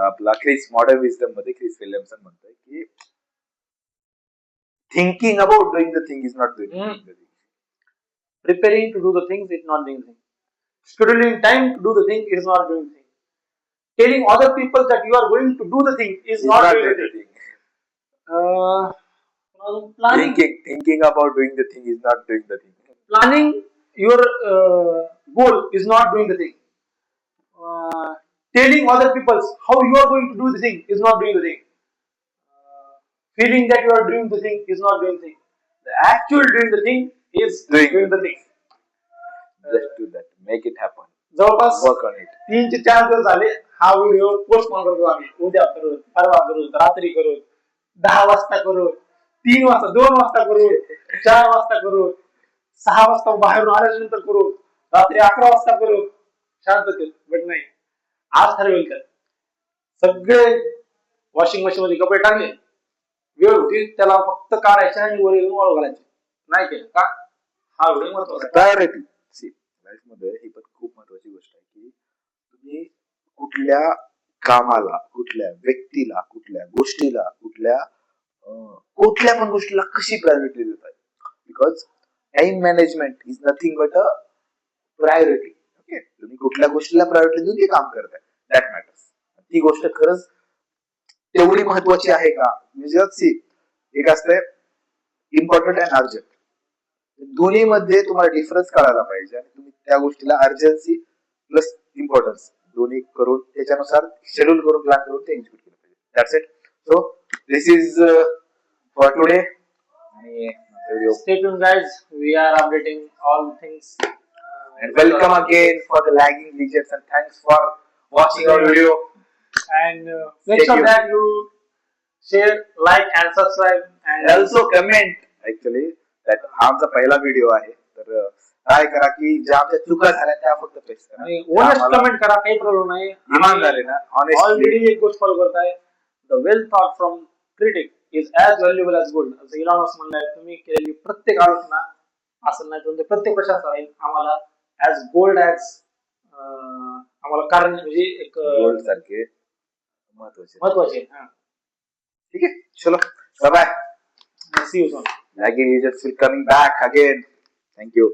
आपला क्रिस मॉडर्न विजडम मध्ये क्रिस विल्यमसन म्हणतोय की thinking about doing the thing is not doing the thing. Preparing to do the things is not doing the thing. Scheduling time to do the thing is not doing the thing. Telling other people that you are going to do the thing is not doing the thing. Thinking about doing the thing is not doing the thing. Planning your goal is not doing the thing. Telling other people how you are going to do the thing is not doing the thing. Feeling that you are doing the thing is not doing the thing. The actual doing the thing is doing the thing. Just do that. Make it happen. जवळपास work on it. 3 ते 4 दिवस झाले हा video postpone करतो आम्ही. उद्या करू, परवा करू, रात्री करू, 10 वाजता करू, 3 वाजता, 2 वाजता करू, 4 वाजता करू, 6 वाजता बाहेरून आल्यानंतर करू, रात्री 11 वाजता करू. शांततेत. बट नाही, आज ठरवेल का सगळे वॉशिंग मशीन मध्ये कपडे टाकले, वेळ होती त्याला फक्त काढायचे आणि वर येऊन वाळू घालायचे. नाही केलं का हा व्हिडिओ महत्वाचा आहे. प्रायोरिटी. लाईफ मध्ये ही पण खूप महत्वाची गोष्ट आहे की तुम्ही कुठल्या कामाला, कुठल्या व्यक्तीला, कुठल्या गोष्टीला, कुठल्या पण गोष्टीला कशी प्रायोरिटी देताय. Because time management is nothing but a priority. Okay, तुम्ही कुठल्या गोष्टीला प्रायोरिटी देऊन ते काम करताय, दॅट मॅटर्स. ती गोष्ट खरंच तेवढी महत्वाची आहे का. म्हणजे एक असते इम्पॉर्टंट अँड अर्जंट. दोन्ही मध्ये तुम्हाला डिफरन्स कळायला पाहिजे आणि तुम्ही त्या गोष्टीला अर्जन्सी प्लस इम्पॉर्टन्स दोन्ही करून त्याच्यानुसार शेड्यूल करून प्लॅन करून ते एक्झिक्यूट केलं पाहिजे. That's it. So this is for today. आणि Stay tuned, guys. We are updating all things. and welcome again for the lagging legends and thanks for watching our video. And make Stay sure tuned. that you share, like, and subscribe. And also comment. Actually that हा आमचा पहिला video आहे, तर काय करा की ज्या आमच्या चुका झाल्या त्या फक्त पेस्ट करा. honest comment करा, काही प्रॉब्लेम नाही. इमानदार आहे ना, honestly. ऑलरेडी एक गोष्ट फॉलो करताय. The well thought from critic is as valuable as gold. असं इलॉन मस्क म्हणलंय. तुम्ही केलेली प्रत्येक आलोचना असं नाही, तुमचे प्रत्येक प्रशंसा राहील आम्हाला ऍज गोल्ड ऍज आम्हाला कारण म्हणजे एक गोल्ड सारखे महत्वाचे. ठीक आहे, चलो bye bye. See you soon. Lagging legends will coming back again. Thank you.